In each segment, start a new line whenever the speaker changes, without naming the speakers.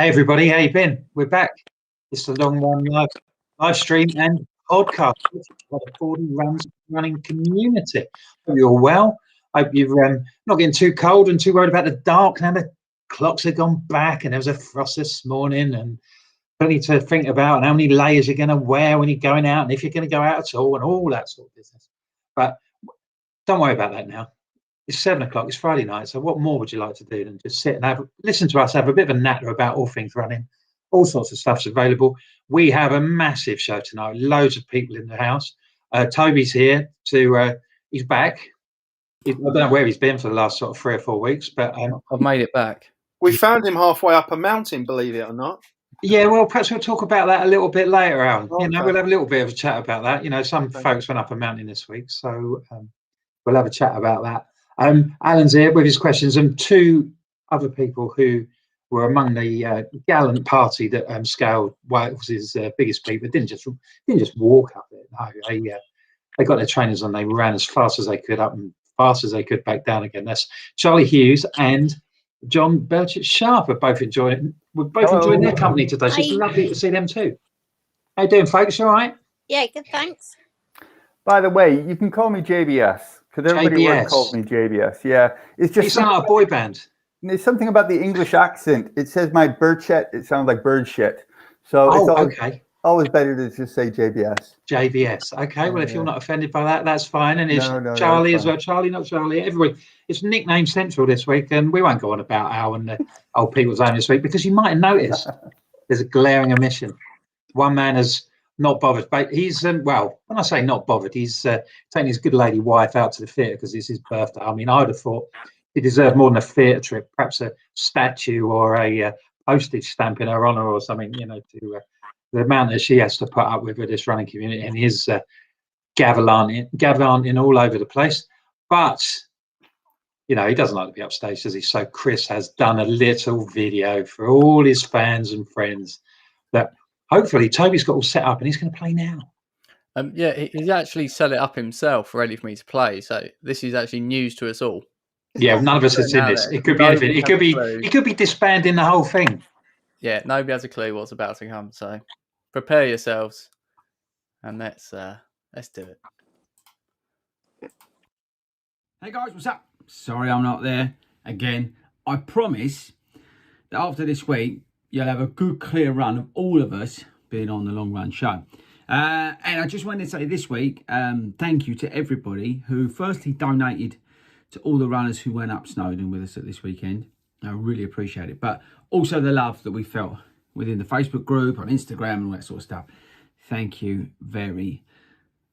Hey everybody, how you been? We're back. It's the Long Run live stream and podcast by the FORDY running community. Hope you're well. Hope you're not getting too cold and too worried about the dark. Now the clocks have gone back and there was a frost this morning and plenty to think about and how many layers you're going to wear when you're going out and if you're going to go out at all and all that sort of business. But don't worry about that now. It's 7 o'clock, it's Friday night, so what more would you like to do than just sit and listen to us have a bit of a natter about all things running? All sorts of stuff's available. We have a massive show tonight, loads of people in the house. Toby's here he's back. I don't know where he's been for the last sort of 3 or 4 weeks, but
I've made it back.
We found him halfway up a mountain, believe it or not.
Yeah, well, perhaps we'll talk about that a little bit later, Alan.
Okay.
We'll have a little bit of a chat about that. Some folks went up a mountain this week, so we'll have a chat about that. Alan's here with his questions, and 2 other people who were among the gallant party that scaled Wales's biggest peak, but didn't just walk up it. No, they got their trainers on. They ran as fast as they could up and fast as they could back down again. That's Charlie Hughes and John Burchett Sharp are both enjoying. We're both enjoying their company today. So it's lovely to see them too. How you doing, folks? You all right?
Yeah, good. Thanks.
By the way, you can call me JBS because everybody calls me JBS. Yeah,
it's not a boy band.
There's something about the English accent. It says my Burchett. It sounds like bird shit. So it's always better to just say JBS.
JBS. Okay. Well, if you're not offended by that, that's fine. And it's Charlie as well. Charlie, not Charlie. Everybody. It's nickname central this week, and we won't go on about Al and the old people's own this week because you might have noticed there's a glaring omission. One man has not bothered, but he's when I say not bothered, he's taking his good lady wife out to the theatre because it's his birthday. I mean, I would have thought he deserved more than a theatre trip, perhaps a statue or a postage stamp in her honour or something. To the amount that she has to put up with this running community and his gallivanting all over the place. But he doesn't like to be upstage, does he? So Chris has done a little video for all his fans and friends that hopefully Toby's got all set up and he's going to play now.
Yeah, he's actually set it up himself, ready for me to play. So this is actually news to us all.
Yeah, none of us has seen this. It could be anything. It could be disbanding the whole thing.
Yeah, nobody has a clue what's about to come. So prepare yourselves, and let's do it.
Hey guys, what's up? Sorry I'm not there again. I promise that after this week, you'll have a good clear run of all of us being on the Long Run show. And I just wanted to say this week, thank you to everybody who firstly donated to all the runners who went up Snowdon with us at this weekend. I really appreciate it. But also the love that we felt within the Facebook group, on Instagram and all that sort of stuff. Thank you very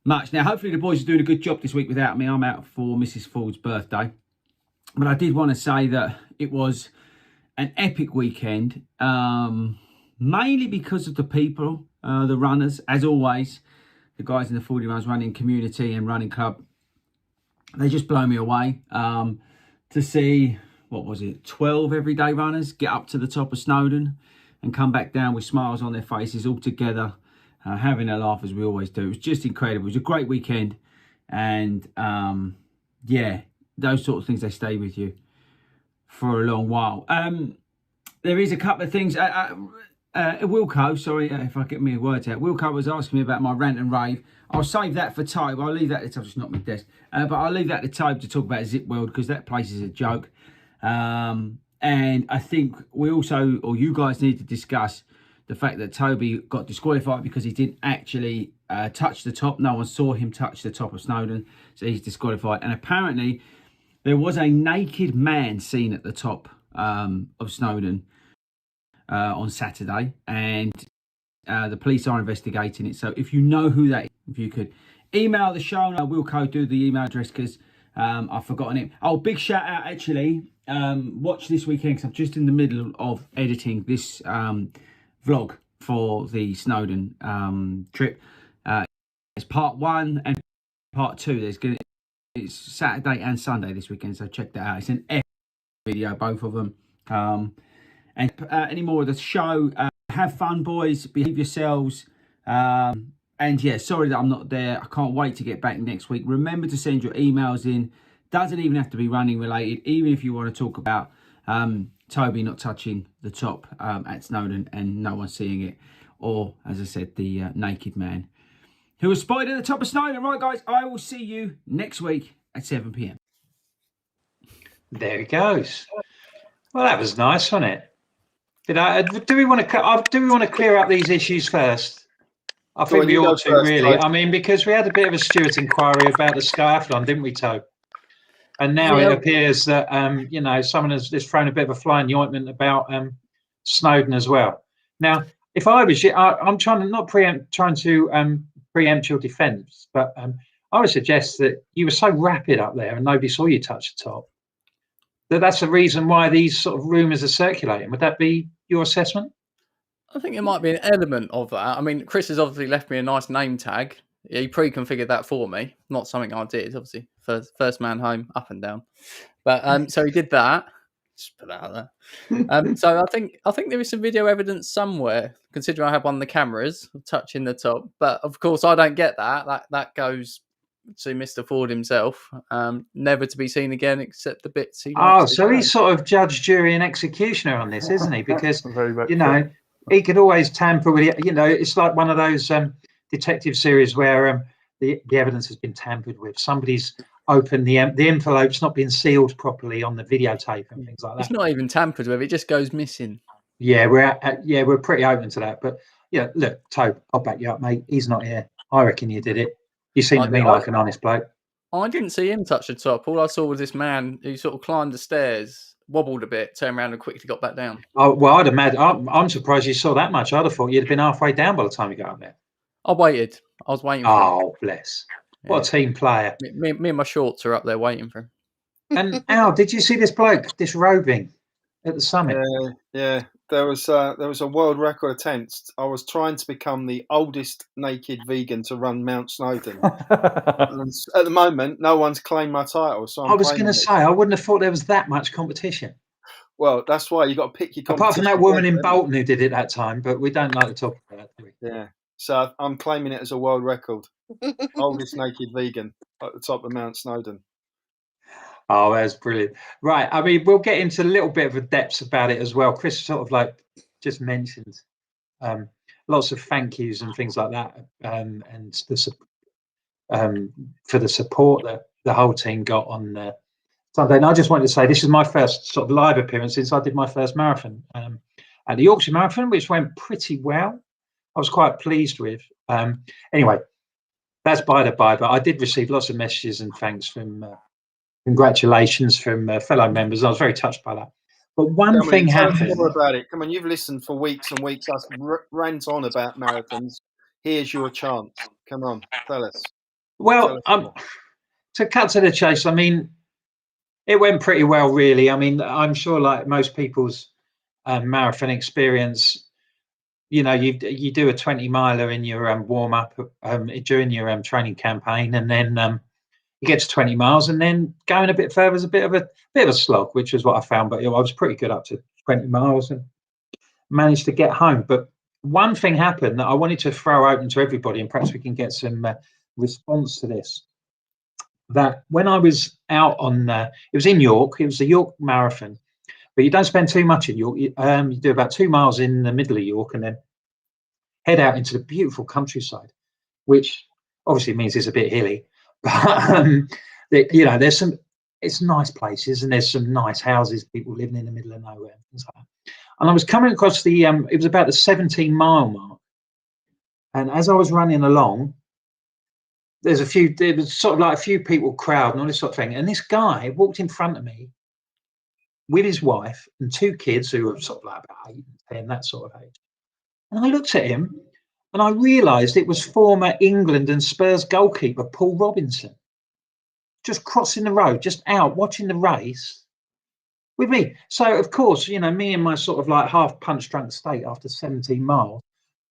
much. Now, hopefully the boys are doing a good job this week without me. I'm out for Mrs. Ford's birthday. But I did want to say that it was an epic weekend, mainly because of the people, the runners, as always, the guys in the 40 Runs running community and running club. They just blow me away to see, 12 everyday runners get up to the top of Snowdon and come back down with smiles on their faces all together, having a laugh as we always do. It was just incredible. It was a great weekend. And those sort of things, they stay with you for a long while. There is a couple of things. Wilco, sorry if I get my words out. Wilco was asking me about my rant and rave. I'll save that for Tobe. I'll leave that to Tobe. Just not my desk. But I'll leave that to Tobe to talk about Zip World because that place is a joke. And I think we also, or you guys need to discuss the fact that Toby got disqualified because he didn't actually touch the top. No one saw him touch the top of Snowdon, so he's disqualified. And apparently there was a naked man seen at the top of Snowdon on Saturday, and the police are investigating it. So if you know who that is, if you could email the show, and I will do the email address because I've forgotten it. Oh, big shout out actually. Watch this weekend because I'm just in the middle of editing this vlog for the Snowdon trip. It's part 1 and part 2. It's Saturday and Sunday this weekend, so check that out. It's an epic video, both of them. And any more of the show, have fun, boys, behave yourselves. And yeah, sorry that I'm not there. I can't wait to get back next week. Remember to send your emails in. Doesn't even have to be running related. Even if you want to talk about Toby not touching the top at Snowdon and no one seeing it, or as I said, the naked man who was spotted at the top of Snowdon. Right, guys, I will see you next week at 7 p.m.
There he goes. Well, that was nice, wasn't it? Do we want to clear up these issues first? I think we ought to, really. I mean, because we had a bit of a Stewart inquiry about the skiathlon, didn't we, Tobe? And now it appears that you know, someone has thrown a bit of a fly in the ointment about Snowdon as well. Now, if I was you, I'm trying to not preempt your defence, but I would suggest that you were so rapid up there and nobody saw you touch the top. That's the reason why these sort of rumours are circulating. Would that be your assessment?
I think it might be an element of that. I mean, Chris has obviously left me a nice name tag. He pre-configured that for me. Not something I did, obviously. First man home, up and down. But so he did that. Just put that out there. So I think there is some video evidence somewhere, considering I have one of the cameras touching the top. But of course, I don't get that. That goes to Mr. Ford himself, never to be seen again except the bits he.
So he's sort of judge, jury, and executioner on this, isn't he? Because you know he could always tamper with it. You know, it's like one of those detective series where the evidence has been tampered with. Somebody's opened the envelope's not been sealed properly on the videotape and things like that.
It's not even tampered with; it just goes missing.
Yeah, we're pretty open to that. But yeah, look, Tobe, I'll back you up, mate. He's not here. I reckon you did it. You seem to me like an honest bloke. I
didn't see him touch the top. All I saw was this man who sort of climbed the stairs, wobbled a bit, turned around and quickly got back down.
Oh, well, I'd imagine. I'm surprised you saw that much. I'd have thought you'd have been halfway down by the time you got up there.
I waited. I was waiting for him.
Bless. What a team player.
Me and my shorts are up there waiting for him.
And Al, did you see this bloke disrobing at the summit?
Yeah. There was a world record attempt. I was trying to become the oldest naked vegan to run Mount Snowdon. And at the moment, no one's claimed my title. So I was going to
say, I wouldn't have thought there was that much competition.
Well, that's why you got to pick your competition.
Apart from that woman in Bolton who did it that time, but we don't like to talk about that, do we?
Yeah. So I'm claiming it as a world record. Oldest naked vegan at the top of Mount Snowdon.
Oh, that's brilliant. Right. I mean, we'll get into a little bit of a depth about it as well. Chris sort of like just mentioned lots of thank yous and things like that, and for the support that the whole team got on Sunday. And I just wanted to say this is my first sort of live appearance since I did my first marathon at the Yorkshire Marathon, which went pretty well. I was quite pleased with. Anyway, that's by the by, but I did receive lots of messages and thanks from congratulations from fellow members. I was very touched by that. But one thing happened.
Tell us more about it. Come on, you've listened for weeks and weeks. Us rant on about marathons. Here's your chance. Come on, tell us.
Well, to cut to the chase, I mean, it went pretty well, really. I mean, I'm sure, like most people's marathon experience, you know, you do a 20-miler in your warm up during your training campaign, and then you get to 20 miles, and then going a bit further is a bit of a slog, which is what I found. But I was pretty good up to 20 miles and managed to get home. But one thing happened that I wanted to throw open to everybody, and perhaps we can get some response to this. That when I was out on, it was in York. It was the York Marathon, but you don't spend too much in York. You do about 2 miles in the middle of York, and then head out into the beautiful countryside, which obviously means it's a bit hilly. But you know, it's nice places, and there's some nice houses, people living in the middle of nowhere, and things like that. And I was coming across it was about the 17-mile mark, and as I was running along, there was sort of like a few people crowd and all this sort of thing, and this guy walked in front of me with his wife and 2 kids who were sort of like about 8 and 10, that sort of age. And I looked at him, and I realised it was former England and Spurs goalkeeper Paul Robinson, just crossing the road, just out watching the race with me. So, of course, you know, me in my sort of like half punch drunk state after 17 miles,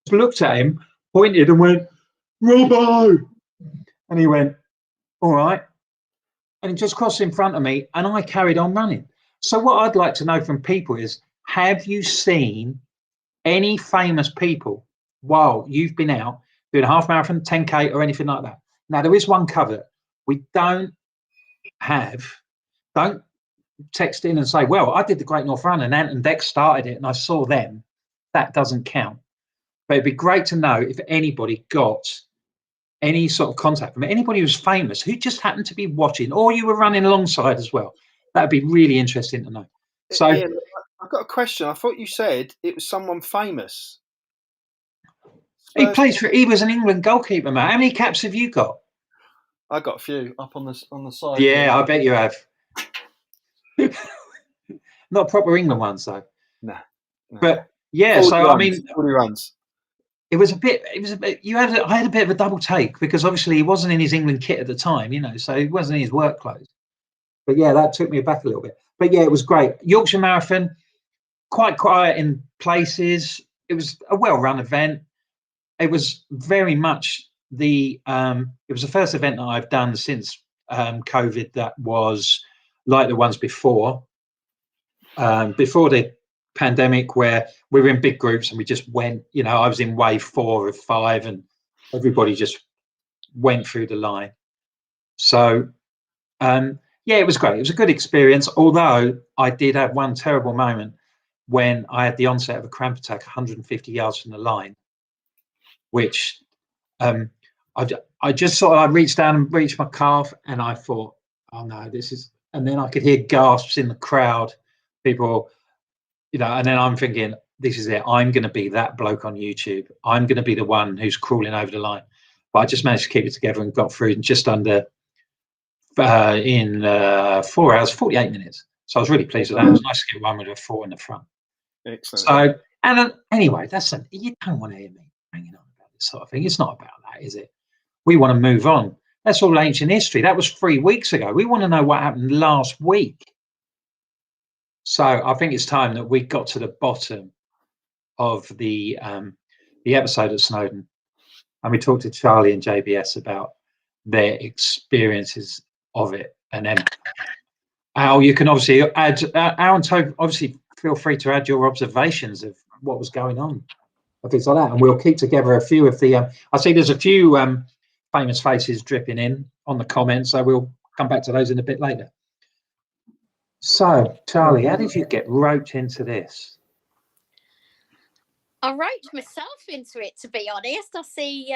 just looked at him, pointed and went, "Robbo!" And he went, "All right." And he just crossed in front of me, and I carried on running. So what I'd like to know from people is, have you seen any famous people while you've been out doing a half marathon, 10K or anything like that? Now, there is one caveat. We don't text in and say, well, I did the Great North Run and Ant and Dex started it and I saw them. That doesn't count. But it'd be great to know if anybody got any sort of contact from anybody who's famous, who just happened to be watching, or you were running alongside as well. That'd be really interesting to know. So
Ian, I've got a question. I thought you said it was someone famous.
he was an England goalkeeper, man. How many caps have you got?
I got a few up on the side.
Yeah, I bet you have. Not proper England ones though.
No.
But yeah, so
runs,
I mean,
40 runs.
It was a bit. I had a bit of a double take because obviously he wasn't in his England kit at the time, so he wasn't in his work clothes. But yeah, that took me back a little bit. But yeah, it was great. Yorkshire Marathon, quite quiet in places. It was a well-run event. It was very much it was the first event that I've done since COVID that was like the ones before. Before the pandemic, where we were in big groups and we just went, I was in wave 4 of 5 and everybody just went through the line. So yeah, it was great. It was a good experience, although I did have one terrible moment when I had the onset of a cramp attack 150 yards from the line, which I just sort of, I reached down and reached my calf and I thought, oh no, and then I could hear gasps in the crowd, people, and then I'm thinking, this is it. I'm going to be that bloke on YouTube. I'm going to be the one who's crawling over the line. But I just managed to keep it together and got through in just under 4 hours, 48 minutes. So I was really pleased with that. It was nice to get one with a 4 in the front.
Excellent.
So, and anyway, you don't want to hear me hanging on about this sort of thing. It's not about that, is it? We want to move on. That's all ancient history. That was 3 weeks ago. We want to know what happened last week. So I think it's time that we got to the bottom of the episode of Snowdon, and we talked to Charlie and JBS about their experiences of it, and then Al, you can obviously add. Al and Toby, obviously, feel free to add your observations of what was going on, and things like that, and we'll keep together a few of the. I see there's a few famous faces dripping in on the comments, so we'll come back to those in a bit later. So, Charlie, how did you get roped into this?
I roped myself into it, to be honest. I see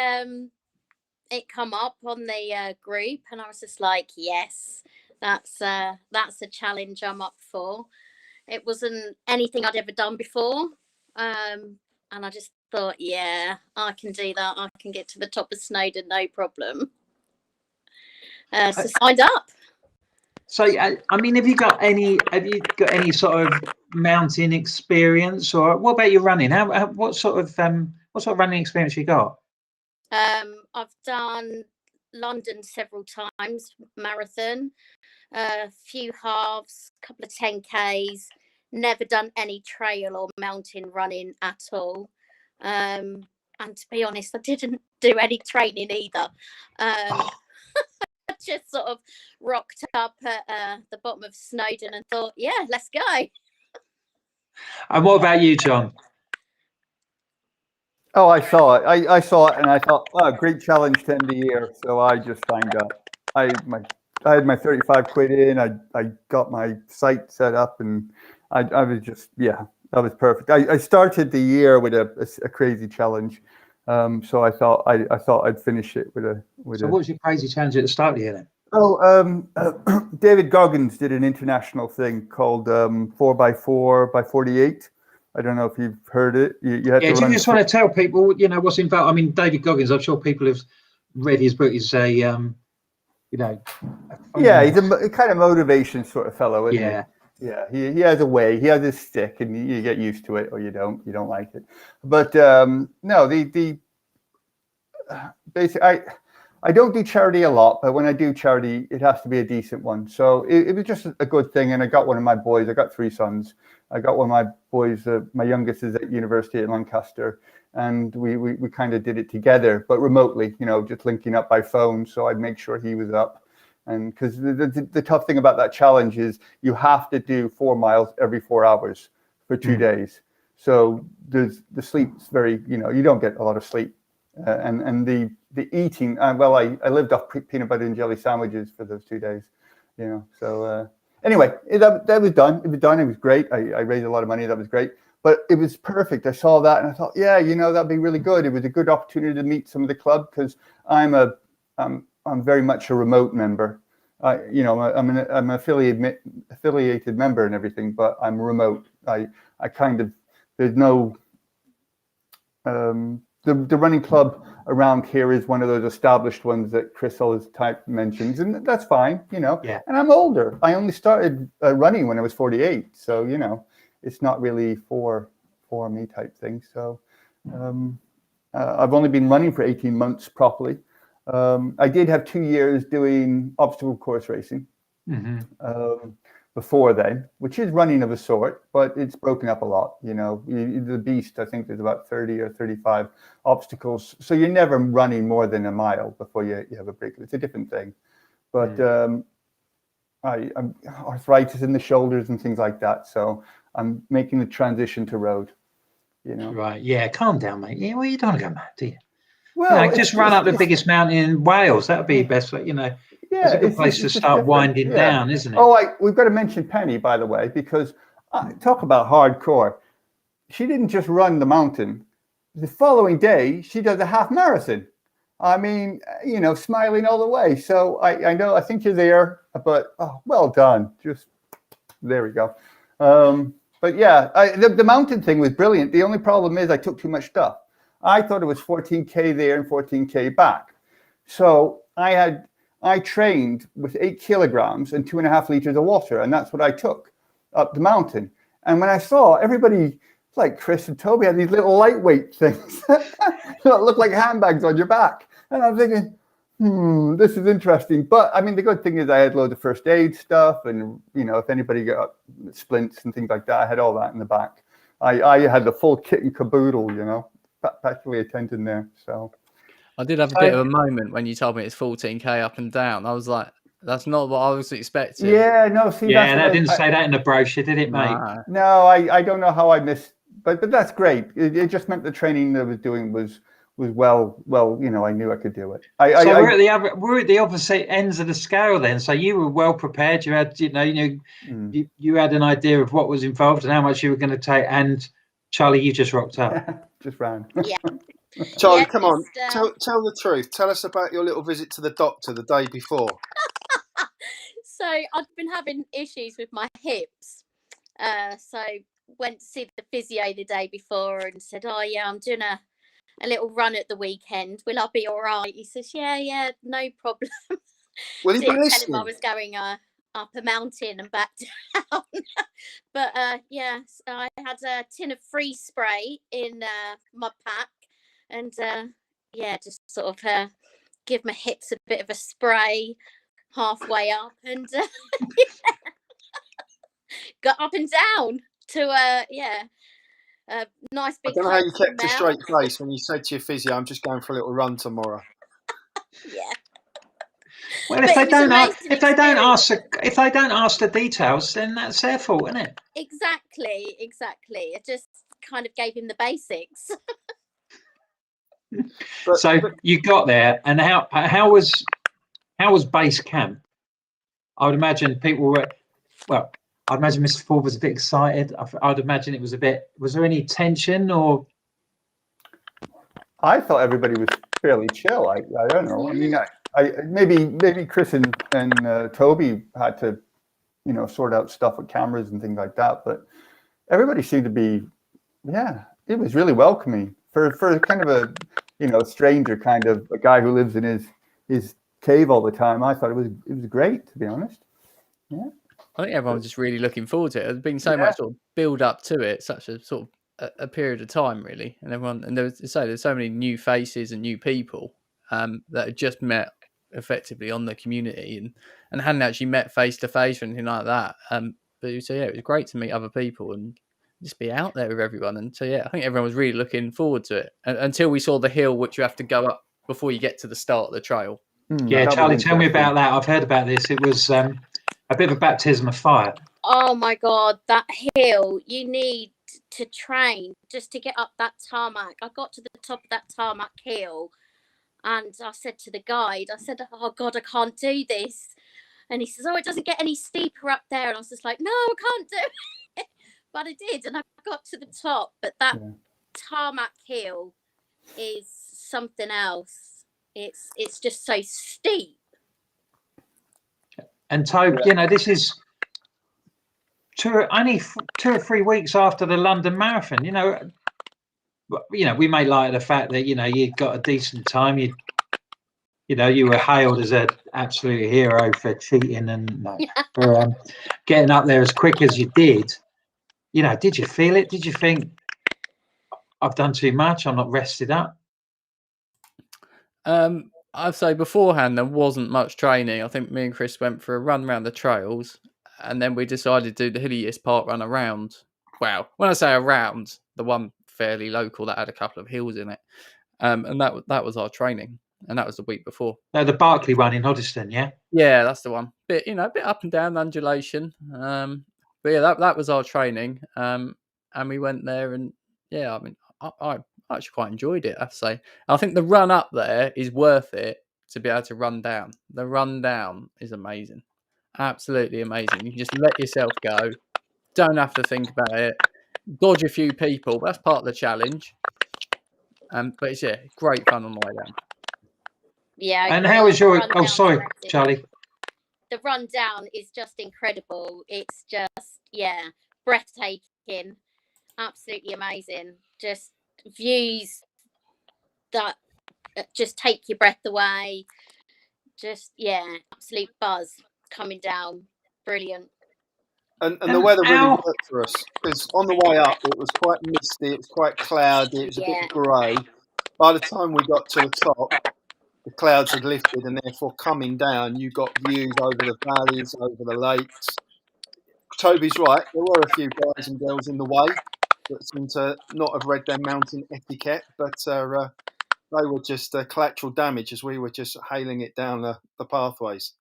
it come up on the group, and I was just like, yes, that's a challenge I'm up for. It wasn't anything I'd ever done before, and I just thought, yeah, I can do that. I can get to the top of Snowdon, no problem. So signed up.
So, I mean, have you got any sort of mountain experience, or what about your running? What sort of running experience you got?
I've done London several times, marathon, a few halves, a couple of 10Ks. Never done any trail or mountain running at all. And to be honest, I didn't do any training either. Just sort of rocked up at the bottom of Snowdon and thought, yeah, let's go.
And what about you, John?
Oh, I saw it. I saw it, and I thought, oh, great challenge to end the year. So I just signed up. I had my 35 quid in. I got my site set up, and I was just, yeah, that was perfect. I started the year with a crazy challenge. So I thought I'd finish it with a.
So what was your crazy challenge at the start of the year then?
Oh, David Goggins did an international thing called 4x4 by 48. I don't know if you've heard it. You had to
do you just want to tell people, what's involved? I mean, David Goggins, I'm sure people have read his book. He's a, yeah, he's
a kind of motivation sort of fellow, isn't he? Yeah, he has a way. He has his stick, and you get used to it, or you don't. You don't like it. But no, basically, I don't do charity a lot, but when I do charity, it has to be a decent one. So it was just a good thing, and I got one of my boys. I got 3 sons. I got one of my boys. My youngest is at university at Lancaster, and we kind of did it together, but remotely. Just linking up by phone. So I'd make sure he was up. And because the tough thing about that challenge is you have to do 4 miles every 4 hours for 2 days. So the sleep's very, you don't get a lot of sleep. And the eating, I lived off peanut butter and jelly sandwiches for those 2 days, so anyway, that was done. It was done. It was great. I raised a lot of money. That was great. But it was perfect. I saw that and I thought, yeah, that'd be really good. It was a good opportunity to meet some of the club because I'm very much a remote member. I'm an affiliated member and everything, but I'm remote. There's no the running club around here is one of those established ones that Chris always mentions, and that's fine,
Yeah.
And I'm older. I only started running when I was 48, so it's not really for me type thing. So I've only been running for 18 months properly. I did have 2 years doing obstacle course racing before then, which is running of a sort, but it's broken up a lot. The beast, I think there's about 30 or 35 obstacles. So you're never running more than a mile before you have a break. It's a different thing. But I'm arthritis in the shoulders and things like that. So I'm making the transition to road,
Right. Yeah. Calm down, mate. Yeah. Well, you don't want to go mad, do you?
Well,
just run up the biggest mountain in Wales. That would be best.
Yeah,
it's a good place to start winding down, isn't it?
Oh, we've got to mention Penny, by the way, because talk about hardcore. She didn't just run the mountain. The following day, she does a half marathon. I mean, smiling all the way. So I know, I think you're there, but well done. Just there we go. But yeah, the mountain thing was brilliant. The only problem is I took too much stuff. I thought it was 14K there and 14K back. So I trained with 8 kilograms and 2.5 liters of water, and that's what I took up the mountain. And when I saw everybody, like Chris and Toby, had these little lightweight things that look like handbags on your back. And I'm thinking, this is interesting. But I mean, the good thing is I had loads of first aid stuff, and if anybody got splints and things like that, I had all that in the back. I had the full kit and caboodle, practically attending there. So
I did have a bit of a moment when you told me it's 14K up and down. I was like, that's not what I was expecting.
Yeah, no, see,
yeah, that didn't say that in the brochure, did it, mate?
No, I don't know how I missed, but that's great. It just meant the training that I was doing was well, I knew I could do it.
We're at the opposite ends of the scale then. So you were well prepared. You had, you had an idea of what was involved and how much you were going to take. And Charlie, you just rocked up.
Just ran.
Yeah.
Charlie, come on, tell the truth. Tell us about your little visit to the doctor the day before.
So I'd been having issues with my hips. So went to see the physio the day before and said, oh yeah, I'm doing a little run at the weekend. Will I be all right? He says, yeah, no problem.
Will he be listening?
Tell him I was going up a mountain and back down. But so I had a tin of freeze spray in my pack. And just sort of give my hips a bit of a spray halfway up, and got up and down to a nice big.
I don't know how you kept a straight face when you said to your physio, "I'm just going for a little run tomorrow." Yeah.
Well, if they don't ask the details, then that's their fault, isn't it?
Exactly. I just kind of gave him the basics.
So you got there, and how was base camp? I would imagine people were. Well, I'd imagine Mr. Ford was a bit excited. I'd imagine it was a bit. Was there any tension or?
I thought everybody was fairly chill. I don't know. I mean, I maybe Chris and Toby had to, sort out stuff with cameras and things like that. But everybody seemed to be, it was really welcoming for kind of a stranger, kind of a guy who lives in his cave all the time. I thought it was great, to be honest. Yeah.
I think everyone was just really looking forward to it. There's been so much sort of build up to it, such a sort of a period of time, really, and there's so many new faces and new people that had just met effectively on the community and hadn't actually met face to face or anything like that. But so it was great to meet other people and just be out there with everyone. And so I think everyone was really looking forward to it until we saw the hill which you have to go up before you get to the start of the trail.
Yeah, Charlie, tell me about that. I've heard about this. It was a bit of a baptism of fire.
Oh my God, that hill! You need to train just to get up that tarmac. I got to the top of that tarmac hill, and I said to the guide, "Oh God, I can't do this." And he says, oh, it doesn't get any steeper up there. And I was just like, no, I can't do it. But I did. And I got to the top. But that tarmac hill is something else. It's just so steep.
And Tobe, you know, this is only 2 or 3 weeks after the London Marathon. You know, we may like the fact that, you know, you got a decent time. You know, you were hailed as an absolute hero for cheating and for getting up there as quick as you did. You know, did you feel it? Did you think, I've done too much, I'm not rested up?
I'd say beforehand there wasn't much training. I think me and Chris went for a run around the trails, and then we decided to do the hilliest part run around. Wow, when I say around, the one fairly local that had a couple of hills in it, and that was our training, and that was the week before.
No, the Barclay one in Hoddesdon, yeah.
Yeah, that's the one. Bit up and down, undulation. But yeah, that was our training. And we went there, and yeah, I mean, I actually quite enjoyed it, I have to say. I think the run up there is worth it to be able to run down. The run down is amazing. Absolutely amazing. You can just let yourself go. Don't have to think about it. Dodge a few people. That's part of the challenge. But it's, great fun on the way down.
Yeah.
And how was your... Oh, sorry, Charlie.
The run down is just incredible. It's just, breathtaking. Absolutely amazing. Just views that just take your breath away. Just absolute buzz coming down. Brilliant.
And the weather really worked for us, because on the way up it was quite misty, it was quite cloudy, it was a bit grey. By the time we got to the top, the clouds had lifted, and therefore coming down you got views over the valleys, over the lakes. Toby's right, there were a few guys and girls in the way that seem to not have read their mountain etiquette, but they were just collateral damage as we were just hailing it down the pathways.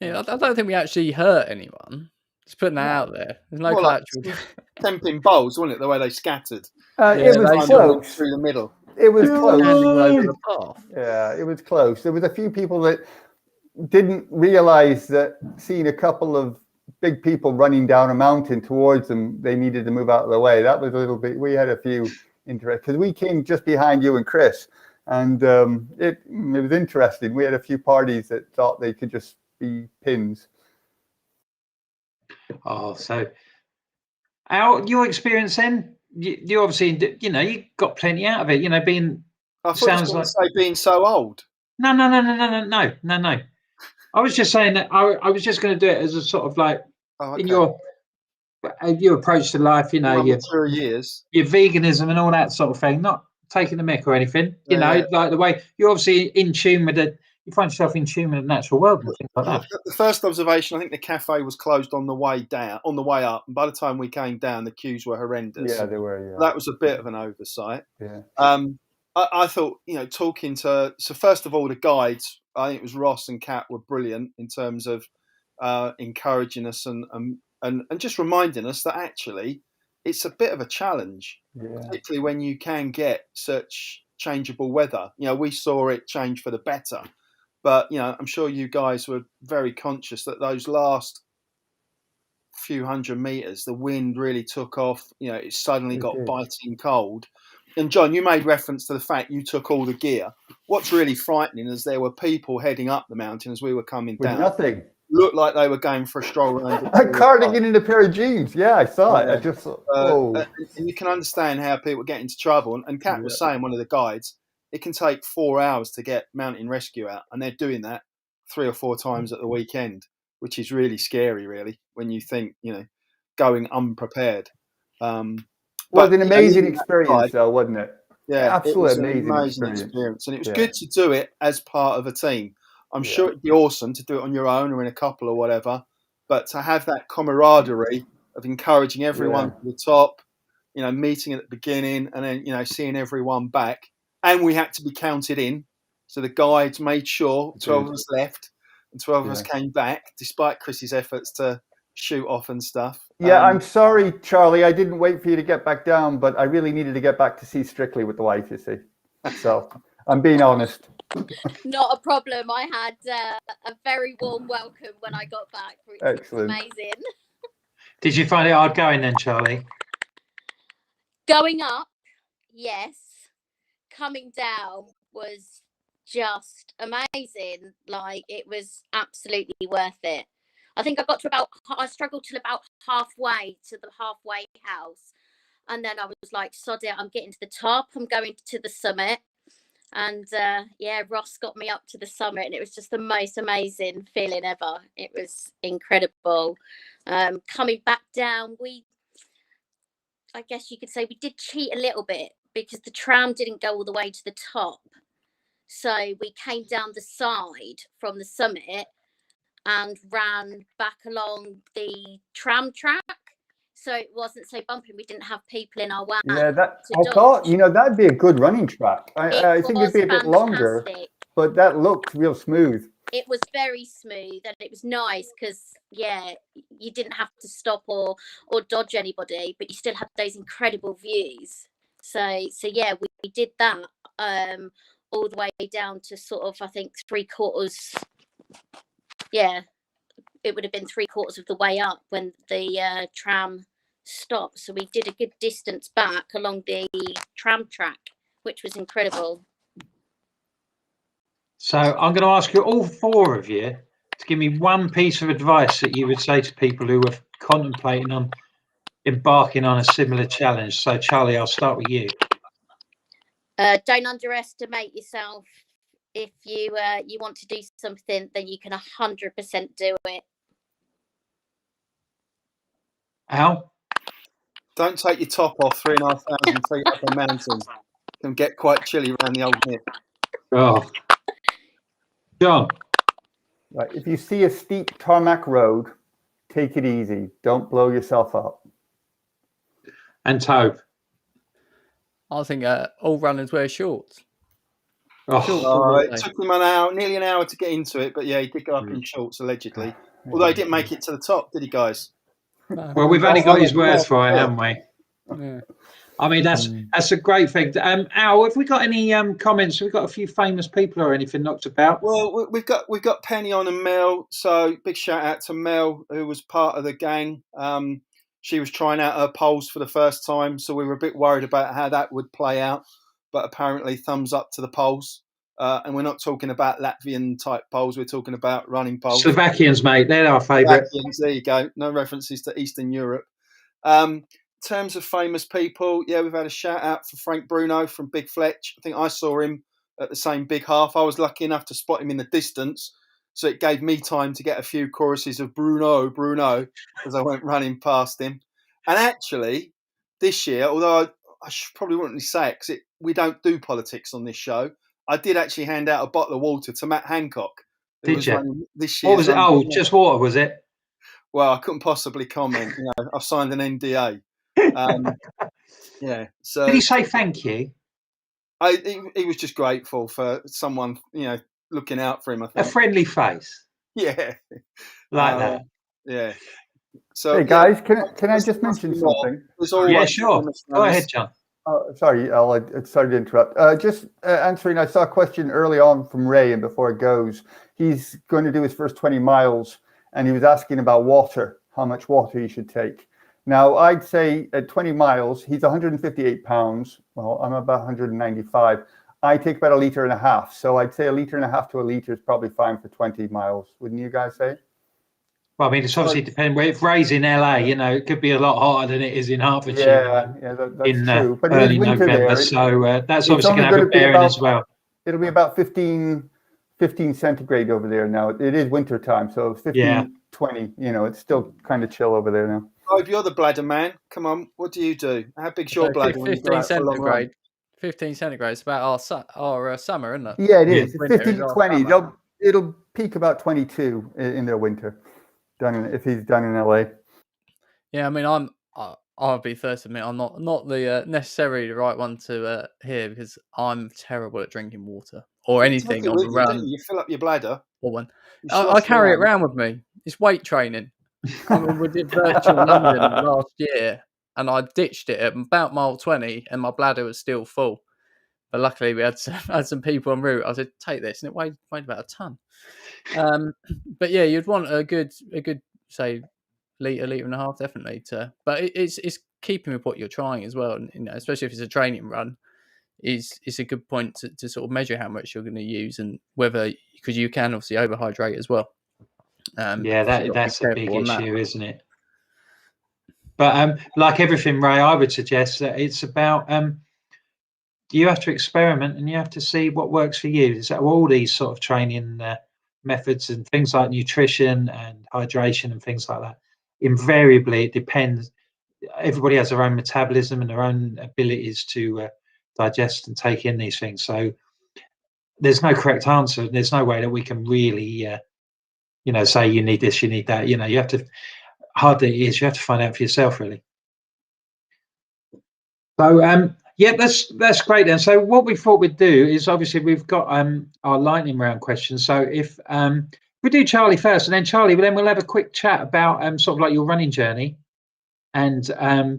Yeah, I don't think we actually hurt anyone. Just putting that out there. There's no collateral.
Like tempting bowls, wasn't it? The way they scattered.
It was close.
Through the middle.
It was close.
Over the path.
Yeah, it was close. There was a few people that didn't realise that seeing a couple of big people running down a mountain towards them, they needed to move out of the way. That was a little bit. We had a few interest because we came just behind you and Chris, and it was interesting. We had a few parties that thought they could just be pins.
Oh, so Al, your experience then? You obviously, you got plenty out of it. Being
I thought sounds you were like being so old.
No. I was just saying that I was just going to do it as a sort of like in your approach to life. Your
years,
your veganism and all that sort of thing. Not taking the mick or anything. Like the way you're obviously in tune with it. You find yourself in tune with the natural world and things like that.
The first observation, I think the cafe was closed on the way up, and by the time we came down, the queues were horrendous.
Yeah, they were. Yeah,
that was a bit of an oversight.
Yeah.
I thought, talking to first of all the guides, I think it was Ross and Kat were brilliant in terms of encouraging us and just reminding us that actually it's a bit of a challenge, particularly when you can get such changeable weather. We saw it change for the better. But, I'm sure you guys were very conscious that those last few hundred meters, the wind really took off. It suddenly got biting cold. And John, you made reference to the fact you took all the gear. What's really frightening is there were people heading up the mountain as we were coming down.
Nothing.
Looked like they were going for a stroll around.
A cardigan in a pair of jeans. Yeah, I saw it. I just thought,
and you can understand how people get into trouble. And Kat was saying, one of the guides, it can take 4 hours to get mountain rescue out, and they're doing that 3 or 4 times at the weekend, which is really scary, really, when you think, going unprepared.
It was an amazing experience, though, wasn't it?
Yeah,
absolutely
amazing experience. And it was good to do it as part of a team. I'm sure it'd be awesome to do it on your own or in a couple or whatever, but to have that camaraderie of encouraging everyone to the top, meeting at the beginning and then, seeing everyone back. And we had to be counted in. So the guides made sure 12 of us left and 12 of us came back, despite Chris's efforts to shoot off and stuff.
Yeah, I'm sorry, Charlie. I didn't wait for you to get back down, but I really needed to get back to see Strictly with the wife, you see. So I'm being honest.
Not a problem. I had a very warm welcome when I got back, which
Excellent.
was amazing.
Did you find it hard going then, Charlie?
Going up, yes. Coming down was just amazing. Like, it was absolutely worth it. I think I struggled till about halfway to the halfway house. And then I was like, sod it, I'm getting to the top. I'm going to the summit. And Ross got me up to the summit, and it was just the most amazing feeling ever. It was incredible. Coming back down, I guess you could say we did cheat a little bit because the tram didn't go all the way to the top. So we came down the side from the summit and ran back along the tram track. So it wasn't so bumpy. We didn't have people in our way.
Yeah, I thought, that'd be a good running track. I think it'd be a bit longer, but that looked real smooth.
It was very smooth, and it was nice because, you didn't have to stop or dodge anybody, but you still had those incredible views. So we did that all the way down to sort of, I think, 3/4. Yeah, it would have been 3/4 of the way up when the tram stopped. So we did a good distance back along the tram track, which was incredible.
So I'm going to ask you, all four of you, to give me one piece of advice that you would say to people who are contemplating on embarking on a similar challenge. So Charlie, I'll start with you.
Don't underestimate yourself. If you want to do something, then you can 100% do it.
Al?
Don't take your top off 3,500 feet up a mountain. It can get quite chilly around the old hip.
Oh. John?
Right. If you see a steep tarmac road, take it easy. Don't blow yourself up.
And Tobe?
I think all runners wear shorts.
It took him nearly an hour to get into it, but he did go up in shorts, allegedly. Although he didn't make it to the top, did he, guys?
Well, we've only got his word for it, haven't we?
Yeah.
I mean, that's a great thing. Al, have we got any comments? Have we got a few famous people or anything knocked about?
Well, we've got Penny on and Mel. So big shout out to Mel, who was part of the gang. She was trying out her poles for the first time, so we were a bit worried about how that would play out. But apparently, thumbs up to the poles. And we're not talking about Latvian type poles. We're talking about running poles.
Slovakians, mate. They're our favourite.
Slovakians, there you go. No references to Eastern Europe. In terms of famous people, we've had a shout out for Frank Bruno from Big Fletch. I think I saw him at the same big half. I was lucky enough to spot him in the distance, so it gave me time to get a few choruses of Bruno, Bruno, as I went running past him. And actually, this year, although I probably wouldn't say it because we don't do politics on this show, I did actually hand out a bottle of water to Matt Hancock.
Did you?
This year.
What was it? Oh, just water, was it?
Well, I couldn't possibly comment. I've signed an NDA. So
did he say thank you?
He was just grateful for someone, looking out for him. I think
a friendly face.
Yeah,
like that.
Yeah. So,
hey guys, can I just mention something?
Yeah, sure. Go ahead, John.
Sorry, Al, sorry to interrupt. Just answering, I saw a question early on from Ray, and before it goes, he's going to do his first 20 miles, and he was asking about water, how much water he should take. Now, I'd say at 20 miles, he's 158 pounds. Well, I'm about 195. I take about 1.5 liters. So I'd say 1.5 liters to a liter is probably fine for 20 miles. Wouldn't you guys say?
Well, I mean, it's obviously depending. If Ray's in LA, it could be a lot hotter than it is in Hertfordshire.
Yeah, that's true. But
early
winter
November,
there,
so that's obviously going to have a bearing as well.
It'll be about 15 centigrade over there now. It is winter time, so 20. It's still kind of chill over there now.
Oh, if you're the bladder man, come on, what do you do? How big's your bladder?
15 centigrade. 15 centigrade. It's about our summer, isn't it?
Yeah, it is. 15 to 20. It'll peak about 22 in their winter. If he's done in LA.
Yeah, I mean, I'll be first to admit I'm not the necessarily the right one to hear, because I'm terrible at drinking water or anything on the run.
You fill up your bladder.
Or one. I carry it around with me. It's weight training. I mean, we did virtual London last year, and I ditched it at about mile 20, and my bladder was still full. But luckily we had some people en route. I said, take this, and it weighed about a ton. But yeah, you'd want a good say litre and a half definitely but it's keeping with what you're trying as well, and especially if it's a training run, it's a good point to sort of measure how much you're going to use and whether, because you can obviously overhydrate as well.
That's a big issue, isn't it? But like everything, Ray, I would suggest that it's about you have to experiment and you have to see what works for you. So all these sort of training methods and things like nutrition and hydration and things like that, invariably it depends. Everybody has their own metabolism and their own abilities to digest and take in these things. So there's no correct answer. There's no way that we can really, say you need this, you need that. You have to. Hard it is. You have to find out for yourself, really. So that's great then. So what we thought we'd do is, obviously we've got our lightning round questions. So if we do Charlie first, and then Charlie, then we'll have a quick chat about sort of like your running journey and hopes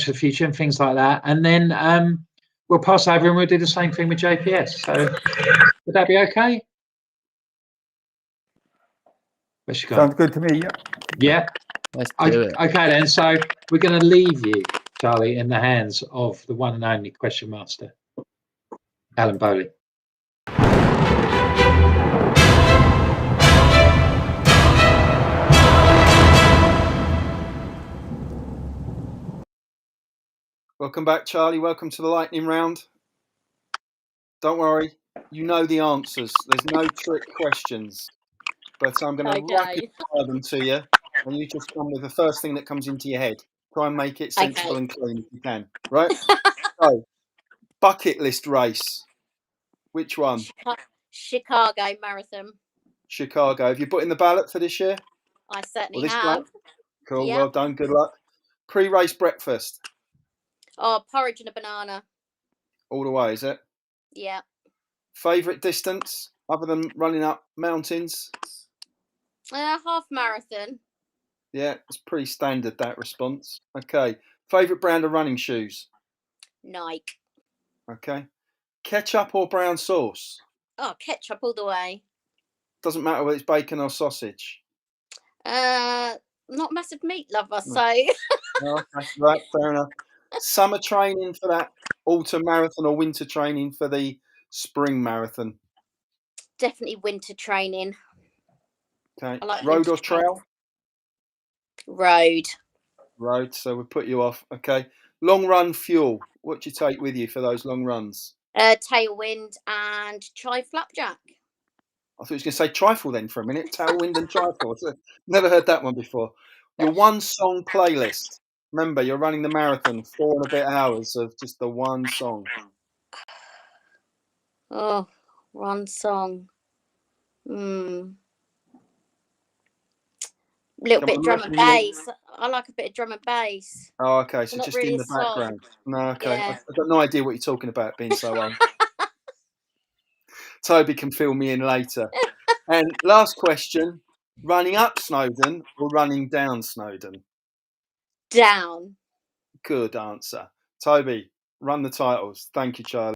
for the future and things like that, and then we'll pass over and we'll do the same thing with JPS. So would that be okay? Where's she gone?
Sounds good to me.
Yeah.
Let's do it.
Okay then. So we're going to leave you, Charlie, in the hands of the one and only question master, Alan Bowley.
Welcome back, Charlie. Welcome to the lightning round. Don't worry, you know the answers. There's no trick questions. But I'm going to rapid fire them to you, and you just come with the first thing that comes into your head. Try and make it sensible and clean if you can. Right? So, bucket list race. Which one?
Chicago Marathon.
Chicago. Have you put in the ballot for this year?
I certainly have.
Cool, yep. Well done, good luck. Pre-race breakfast.
Oh, porridge and a banana.
All the way, is it?
Yeah.
Favourite distance, other than running up mountains?
Half marathon.
Yeah, it's pretty standard, that response. Okay. Favourite brand of running shoes?
Nike.
Okay. Ketchup or brown sauce?
Oh, ketchup all the way.
Doesn't matter whether it's bacon or sausage?
Not a massive meat lover, so...
Okay, right, fair enough. Summer training for that autumn marathon or winter training for the spring marathon?
Definitely winter training.
Okay.
Like
road or trail?
Road.
Road, so we'll put you off. Okay. Long run fuel. What do you take with you for those long runs?
Tailwind and try flapjack.
I thought you were going to say trifle then for a minute. Tailwind and trifle. Never heard that one before. Your one song playlist. Remember, you're running the marathon, 4 and a bit hours of just the one song.
Oh, one song. Little bit of drum and bass. I like a bit of drum and bass.
Oh, okay. So just really in the background. No, okay. Yeah. I've got no idea what you're talking about being so old. Toby can fill me in later. And last question. Running up Snowdon or running down Snowdon?
Down.
Good answer. Toby, run the titles. Thank you, Charlie.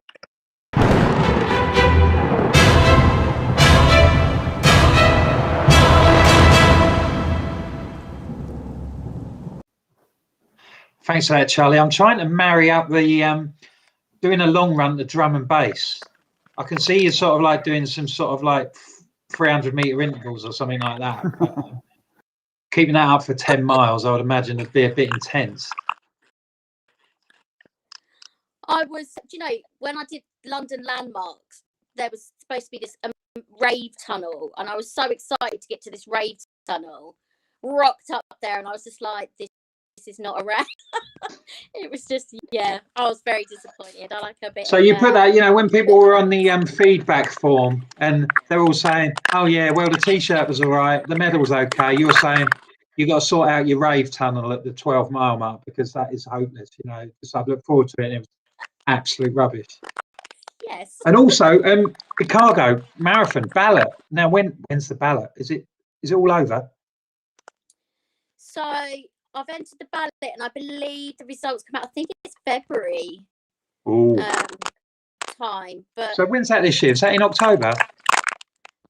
Thanks for that, Charlie. I'm trying to marry up the doing a long run to drum and bass. I can see you sort of like doing some sort of like 300-meter intervals or something like that. But, keeping that up for 10 miles, I would imagine it'd be a bit intense.
I was, when I did London Landmarks, there was supposed to be this rave tunnel, and I was so excited to get to this rave tunnel. Rocked up there, and I was just like, this is not a rave. It was just, I was very disappointed. I like a bit.
So you put that, when people were on the feedback form, and they're all saying, "Oh yeah, well the t-shirt was all right, the medal was okay." You're saying you got to sort out your rave tunnel at the 12-mile mark because that is hopeless. Because I've looked forward to it, and it was absolute rubbish.
Yes.
And also, Chicago Marathon ballot. Now, when's the ballot? Is it all over?
So I've entered the ballot, and I believe the results come out. I think it's February.
Ooh.
Time. But
So when's that this year? Is that in October?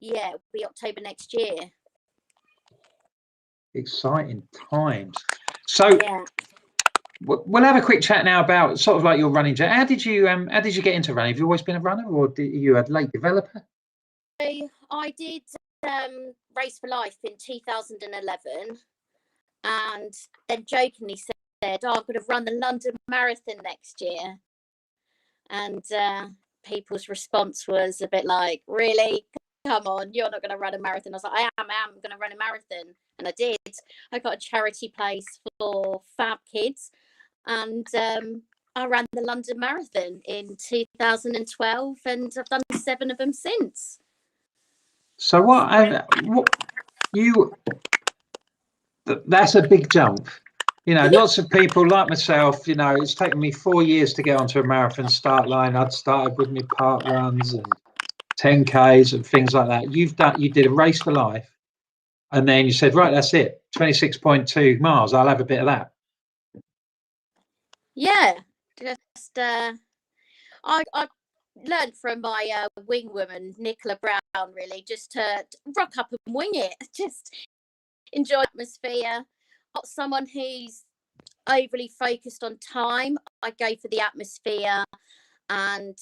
yeah, it'll be October next year.
Exciting times. So
Yeah.
we'll have a quick chat now about sort of like your running journey. How did you get into running? Have you always been a runner, or did you a late developer?
I did Race for Life in 2011, and then jokingly said, "Oh, I'm going to run the London Marathon next year." And people's response was a bit like, "Really? Come on, you're not going to run a marathon." I was like, I am going to run a marathon. And I did. I got a charity place for fab kids, and I ran the London Marathon in 2012, and I've done 7 of them since.
So that's a big jump. You know, lots of people like myself, you know, it's taken me 4 years to get onto a marathon start line. I'd started with my park runs and 10Ks and things like that. You did a Race for Life, and then you said, right, that's it, 26.2 miles. I'll have a bit of that.
Yeah, just I learned from my wing woman Nicola Brown, really, just to rock up and wing it, just enjoy the atmosphere. Not someone who's overly focused on time. I go for the atmosphere, and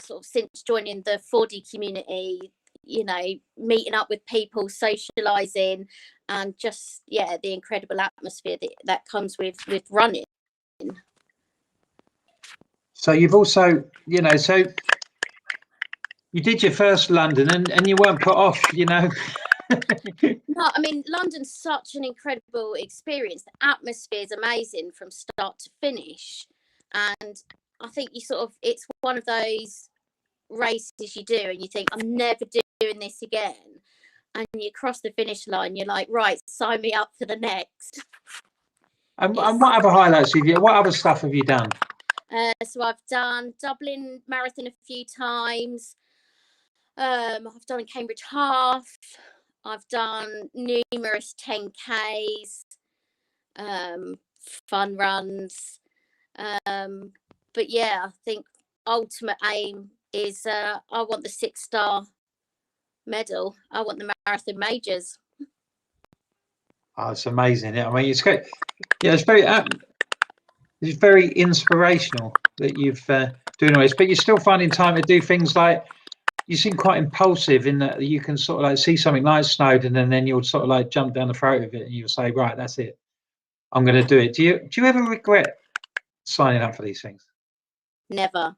sort of since joining the FORDY community, you know, meeting up with people, socializing, and just the incredible atmosphere that comes with running.
So you've also, you know, so you did your first London and you weren't put off, you know.
No, I mean, London's such an incredible experience. The atmosphere is amazing from start to finish. And I think it's one of those races you do and you think, I'm never doing this again. And you cross the finish line, you're like, right, sign me up for the next.
And what other highlights have you, what other stuff have you done?
So I've done Dublin Marathon a few times. I've done Cambridge Half. I've done numerous 10Ks, fun runs. But yeah, I think ultimate aim is I want the 6-star medal. I want the marathon majors.
Oh, it's amazing. I mean, it's great. Yeah, it's very inspirational that you've doing all this, but you're still finding time to do things like, you seem quite impulsive in that you can sort of like see something like Snowdon and then you'll sort of like jump down the throat of it and you'll say, right, that's it, I'm going to do it. Do you ever regret signing up for these things?
Never.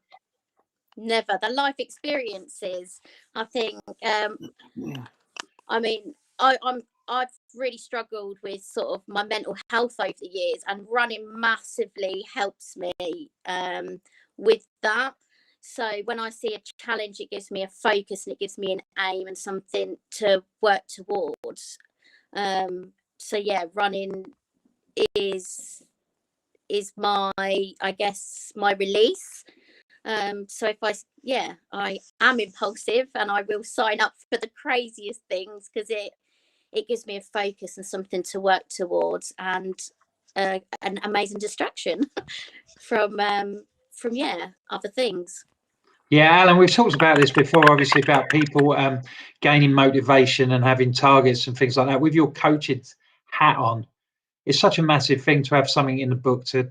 The life experiences, I think. I mean, I've really struggled with sort of my mental health over the years, and running massively helps me with that. So when I see a challenge, it gives me a focus and it gives me an aim and something to work towards. So yeah, running is my, I guess, my release. So if I am impulsive and I will sign up for the craziest things because it gives me a focus and something to work towards, and an amazing distraction from other things.
Yeah, Alan, we've talked about this before, obviously, about people gaining motivation and having targets and things like that. With your coaching hat on, it's such a massive thing to have something in the book to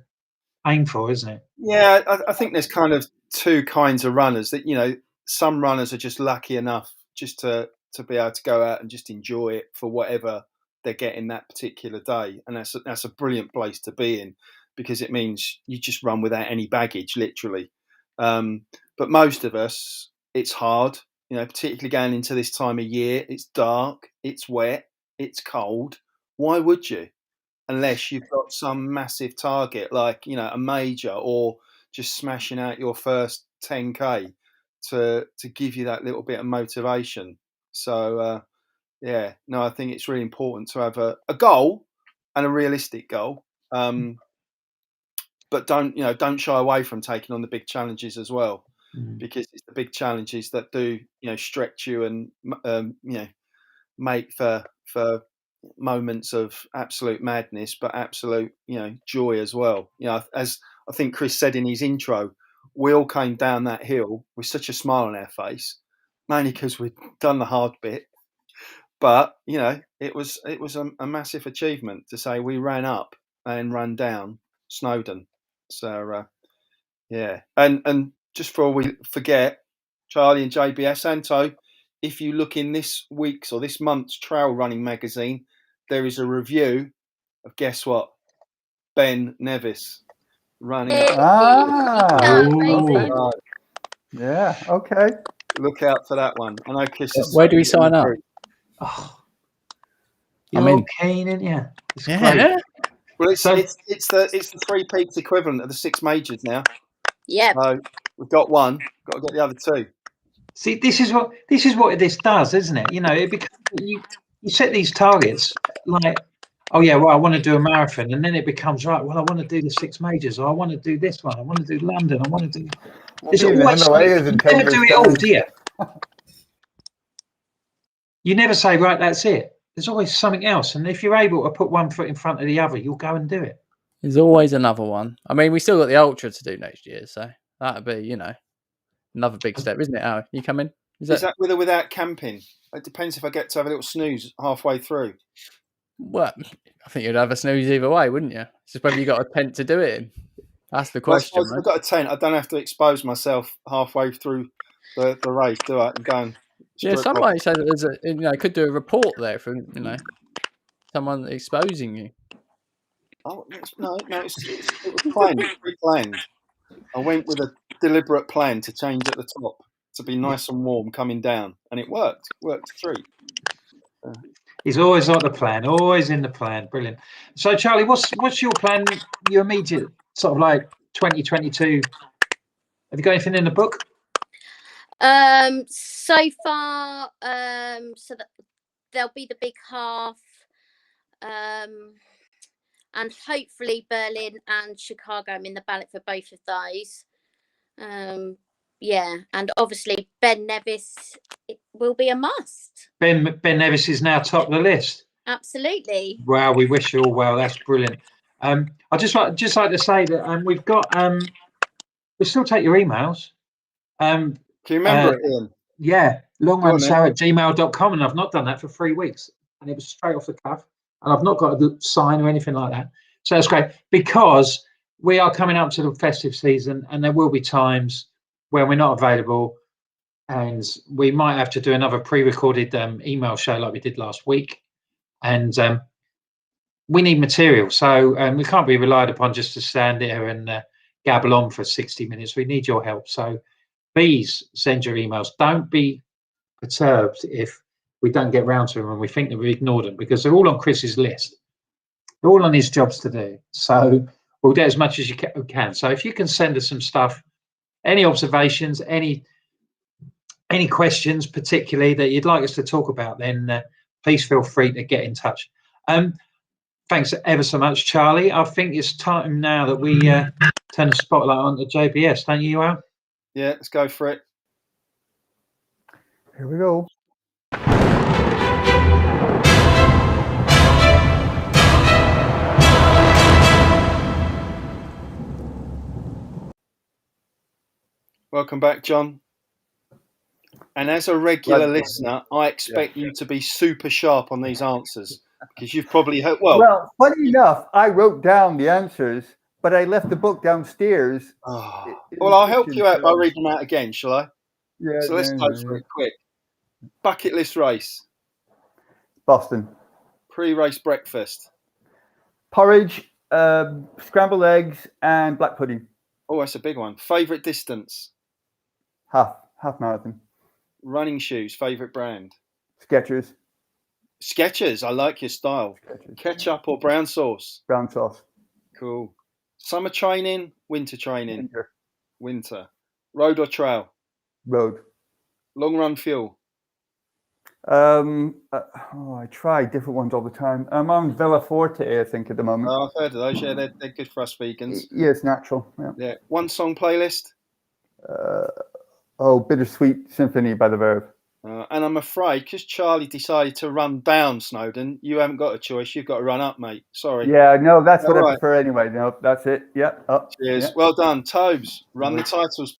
aim for, isn't it?
Yeah, I think there's kind of 2 kinds of runners. That, you know, some runners are just lucky enough just to be able to go out and just enjoy it for whatever they're getting that particular day, and that's a brilliant place to be in, because it means you just run without any baggage, literally. But most of us, it's hard, you know, particularly going into this time of year. It's dark, it's wet, it's cold. Why would you? Unless you've got some massive target, like, you know, a major, or just smashing out your first 10K to give you that little bit of motivation. So I think it's really important to have a goal, and a realistic goal. But don't shy away from taking on the big challenges as well, because it's the big challenges that do, you know, stretch you and make for moments of absolute madness, but absolute, you know, joy as well. You know, as I think Chris said in his intro, we all came down that hill with such a smile on our face, mainly because we'd done the hard bit. But it was a massive achievement to say we ran up and ran down Snowdon. So yeah, and just before we forget, Charlie and JBS, Anto, if you look in this week's or this month's trail running magazine, there is a review of, guess what, Ben Nevis running.
Amazing.
Okay. Yeah. Okay.
Look out for that one. I know Chris is.
Where do we sign up?
Oh,
I'm
you're
in.
keen, aren't you? It's
Yeah.
great.
Well, it's
So-
it's the Three Peaks equivalent of the 6 majors now.
Yeah.
So we've got one. Got to get the other 2.
See, this is what this does, isn't it? It becomes you set these targets like, oh yeah, well I want to do a marathon, and then it becomes right. Well, I want to do the 6 majors, or I want to do this one. I want to do London. I want to do. There's
Even
always
the Himalayas in
you
10
never do
years'
it all,
time.
do you? You never say, right, that's it. There's always something else, and if you're able to put one foot in front of the other, you'll go and do it.
There's always another one. I mean, we still got the Ultra to do next year, so that'd be, another big step, isn't it, Al? You come in?
Is that with or without camping? It depends if I get to have a little snooze halfway through.
Well, I think you'd have a snooze either way, wouldn't you? It's just whether you got a tent to do it in. That's the
Well, I
question,
suppose if
right?
I've got a tent, I don't have to expose myself halfway through the race, do I? And go and
Yeah,
strip off.
somebody said that there's could do a report there for, someone exposing you.
Oh no, it was planned. It was pre-planned. I went with a deliberate plan to change at the top to be nice and warm coming down, and it worked. Worked a treat.
He's always got the plan, always in the plan. Brilliant. So, Charlie, what's your plan? Your immediate sort of like 2022. Have you got anything in the book?
So far, so that there'll be the big half, and hopefully Berlin and Chicago. I'm in the ballot for both of those. Yeah, and obviously Ben Nevis, it will be a must.
Ben Nevis is now top of the list.
Absolutely.
Wow, we wish you all well. That's brilliant. I just like to say that we've got we still take your emails.
Can you remember it, Ian?
Yeah, longrunsour@gmail.com, and I've not done that for 3 weeks, and it was straight off the cuff, and I've not got a sign or anything like that. So that's great, because we are coming up to the festive season, and there will be times where we're not available, and we might have to do another pre-recorded email show like we did last week, and we need material, so we can't be relied upon just to stand there and gabble on for 60 minutes. We need your help, so please send your emails. Don't be perturbed if we don't get round to them and we think that we ignored them, because they're all on Chris's list. They're all on his jobs to do. So we'll do as much as you can. So if you can send us some stuff, any observations, any questions particularly that you'd like us to talk about, then please feel free to get in touch. Thanks ever so much, Charlie. I think it's time now that we turn the spotlight on to JBS, don't you, Al?
Yeah, let's go for it.
Here we go.
Welcome back, John. And as a regular
Right.
listener, I expect you to be super sharp on these answers, because you've probably heard. Well,
Well, funny enough, I wrote down the answers, but I left the book downstairs.
well, I'll help you out by reading them out again, shall I?
Yeah.
So let's go for it quick. Bucket list race,
Boston.
pre-race breakfast.
Porridge, scrambled eggs, and black pudding.
Oh, that's a big one. Favourite distance,
Half marathon.
running shoes, favourite brand.
Skechers.
Skechers, I like your style.
Skechers.
Ketchup or brown sauce?
Brown sauce.
Cool. Summer training, winter training?
Winter.
Winter. Road or trail?
Road.
Long run fuel?
I try different ones all the time. I'm on Vela Forte, I think, at the moment.
Oh, I've heard of those. Yeah, they're good for us vegans.
Yeah, it's natural. Yeah.
Yeah. One song playlist?
Bittersweet Symphony by The Verve.
And I'm afraid, because Charlie decided to run down Snowdon, you haven't got a choice. You've got to run up, mate. Sorry.
Yeah, no, that's what I
All right.
prefer anyway. No, that's it. Yeah. Oh,
Cheers.
yeah.
Well done. Tobes, run the titles.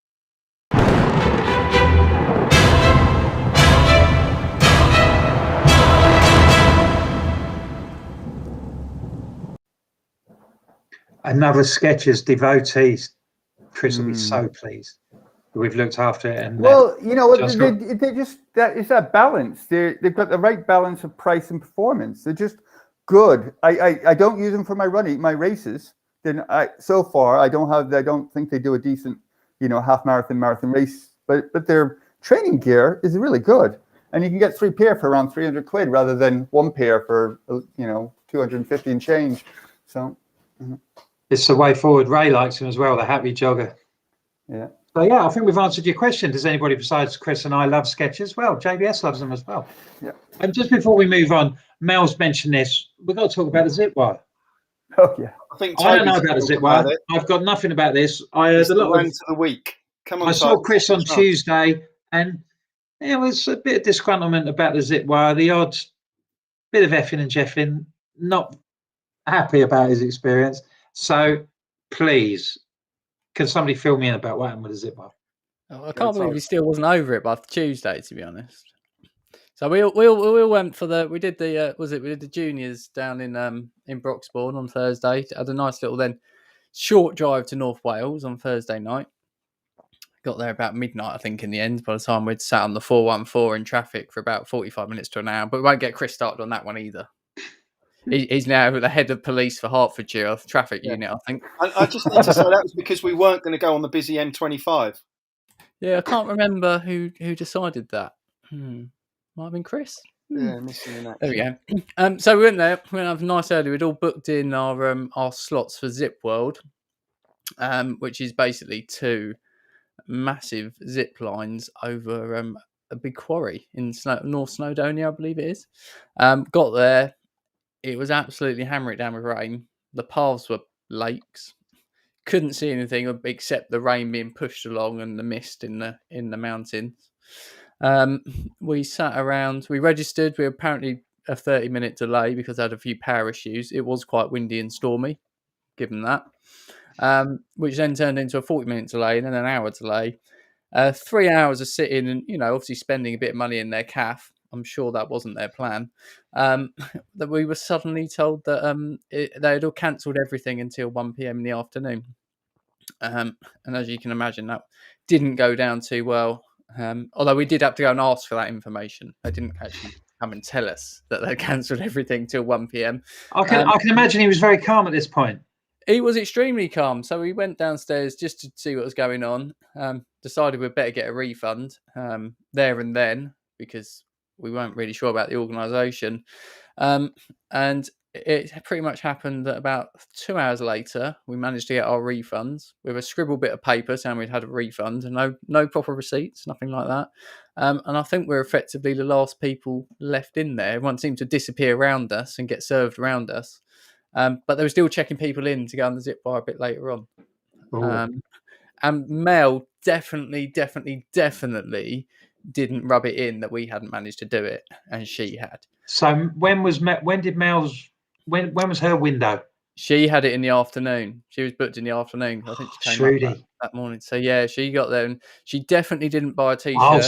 Another Skechers devotees. Chris will be so pleased that we've looked after it. And
Well, you know,
just
they just it's that balance. They've got the right balance of price and performance. They're just good. I don't use them for my races. Then so far I don't think they do a decent, half marathon race. But their training gear is really good, and you can get 3 pair for around 300 quid rather than 1 pair for 250 and change. So.
It's the way forward. Ray likes him as well, the happy jogger.
Yeah.
So yeah, I think we've answered your question. Does anybody besides Chris and I love Skechers? Well, JBS loves them as well.
Yeah.
And just before we move on, Mel's mentioned this. We've got to talk about the zip wire.
Oh yeah.
I
don't know about the zip wire. I've got nothing about this. I heard a lot
of the week. Come on,
I saw Chris on Tuesday, and there was a bit of disgruntlement about the zip wire. The odd bit of effing and jeffing. Not happy about his experience. So please, can somebody fill me in about what happened with the zip wire?
I can't believe he still wasn't over it by Tuesday, to be honest. So we all went for we did the juniors down in Broxbourne on Thursday. Had a nice little short drive to North Wales on Thursday night. Got there about midnight, I think, in the end. By the time we'd sat on the 414 in traffic for about 45 minutes to an hour, but we won't get Chris started on that one either. He's now the head of police for Hertfordshire traffic unit, I think.
I just need to say that was because we weren't going to go on the busy M25.
Yeah, I can't remember who decided that. Might have been Chris.
Yeah, missing in
There we go. So we went there. We went up nice early. We'd all booked in our slots for Zip World, which is basically 2 massive zip lines over a big quarry in North Snowdonia, I believe it is. Got there. It was absolutely hammering it down with rain. The paths were lakes. Couldn't see anything except the rain being pushed along and the mist in the mountains. We sat around. We registered. We were apparently a 30-minute delay because I had a few power issues. It was quite windy and stormy, given that. Which then turned into a 40-minute delay and then an hour delay. 3 hours of sitting and, obviously spending a bit of money in their caff. I'm sure that wasn't their plan. That we were suddenly told that they had all cancelled everything until 1 p.m. in the afternoon. And as you can imagine, that didn't go down too well. Although we did have to go and ask for that information. They didn't actually come and tell us that they cancelled everything till 1 p.m.
I can imagine he was very calm at this point.
He was extremely calm. So we went downstairs just to see what was going on. Decided we'd better get a refund there and then because we weren't really sure about the organisation. And it pretty much happened that about 2 hours later, we managed to get our refunds with a scribbled bit of paper saying we'd had a refund and no proper receipts, nothing like that. And I think we're effectively the last people left in there. Everyone seemed to disappear around us and get served around us. But they were still checking people in to go on the zip wire a bit later on. And Mel definitely didn't rub it in that we hadn't managed to do it, and she had.
So when was her window?
She had it in the afternoon. She was booked in the afternoon. I think she came up that morning. So yeah, she got there and she definitely didn't buy a t-shirt.
Oh,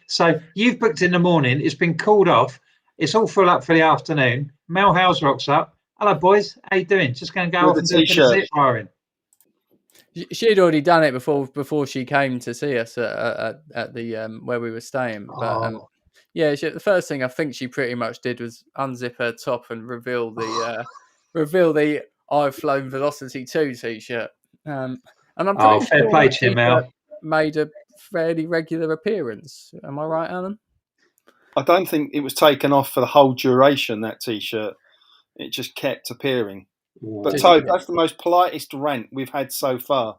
so you've booked in the morning. It's been called off. It's all full up for the afternoon. Mel Howes rocks up. Hello, boys. How you doing? Just going to go off and do a bit of zip wiring.
She had already done it before she came to see us at the where we were staying. But yeah, the first thing I think she pretty much did was unzip her top and reveal the I've Flown Velocity 2 t-shirt. And I'm pretty
fair play to you, Mel.
Made a fairly regular appearance. Am I right, Alan?
I don't think it was taken off for the whole duration, that t-shirt. It just kept appearing. But Toad, that's the most politest rant we've had so far.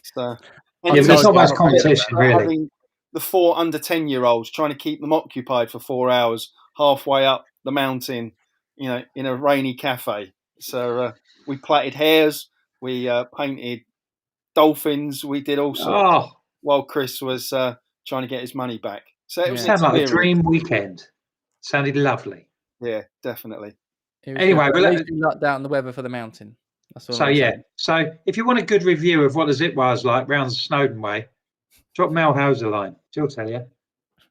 So,
but it's not much competition, really.
Having the 4 under 10-year-olds trying to keep them occupied for 4 hours, halfway up the mountain, in a rainy cafe. So we plaited hares, we painted dolphins, we did all sorts while Chris was trying to get his money back. So it was
Sounded like a
experience.
dream weekend. Sounded lovely.
Yeah, definitely.
It was
Anyway,
good, but
well,
at least you lucked out in the weather for the mountain. That's all
So
I'm
yeah,
saying.
so if you want a good review of what the zip wire's like round the Snowdon way, drop Mel Hauser a line. She'll tell you.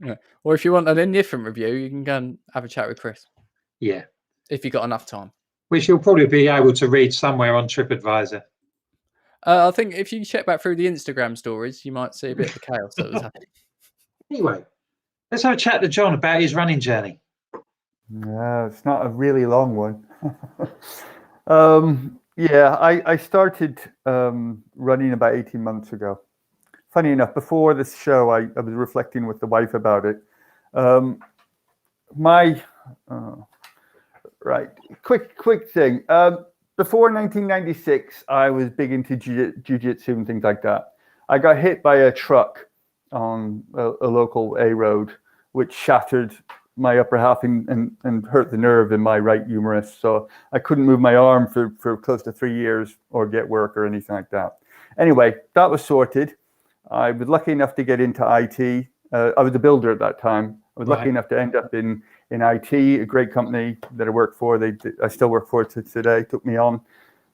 Yeah. Or if you want an indifferent review, you can go and have a chat with Chris
Yeah,
if you got enough time.
which you'll probably be able to read somewhere on TripAdvisor.
I think if you check back through the Instagram stories, you might see a bit of the chaos that was happening.
Anyway, let's have a chat to John about his running journey.
Yeah, it's not a really long one. I started running about 18 months ago. Funny enough, before this show, I was reflecting with the wife about it. Quick thing. Before 1996, I was big into jiu-jitsu and things like that. I got hit by a truck on a local A road, which shattered my upper half and hurt the nerve in my right humerus. So I couldn't move my arm for close to 3 years or get work or anything like that. Anyway, that was sorted. I was lucky enough to get into IT. I was a builder at that time. I was lucky enough to end up in IT, a great company that I worked for. I still work for it today. Took me on,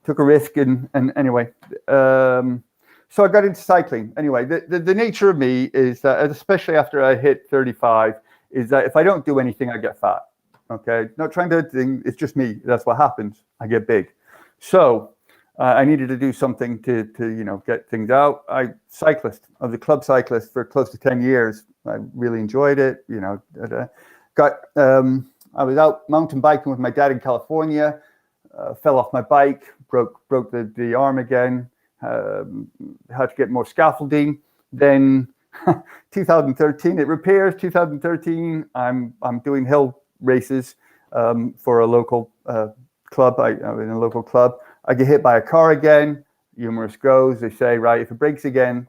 took a risk, and anyway. So I got into cycling. Anyway, the nature of me is that, especially after I hit 35, is that if I don't do anything, I get fat. Okay, not trying to think. It's just me. That's what happens. I get big. So I needed to do something to get things out. I was a club cyclist for close to 10 years. I really enjoyed it. I was out mountain biking with my dad in California. Fell off my bike, broke the arm again. Had to get more scaffolding. Then 2013 it repairs. 2013 I'm doing hill races for a local club. I'm in a local club. I get hit by a car again. Humerus goes. They say, right, if it breaks again,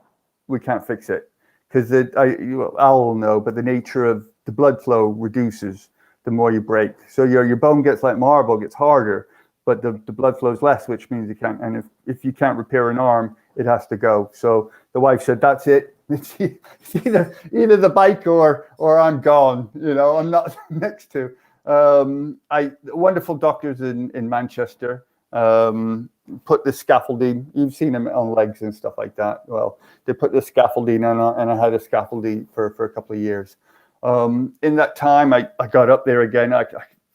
we can't fix it because Al will know. But the nature of the blood flow reduces the more you break. So your bone gets like marble, gets harder, but the blood flows less, which means you can't. And if you can't repair an arm, it has to go. So the wife said, that's it. It's either the bike or I'm gone. I'm not next to. Wonderful doctors in Manchester. Put the scaffolding. You've seen them on legs and stuff like that. Well, they put the scaffolding on, and I had a scaffolding for a couple of years. In that time, I got up there again. I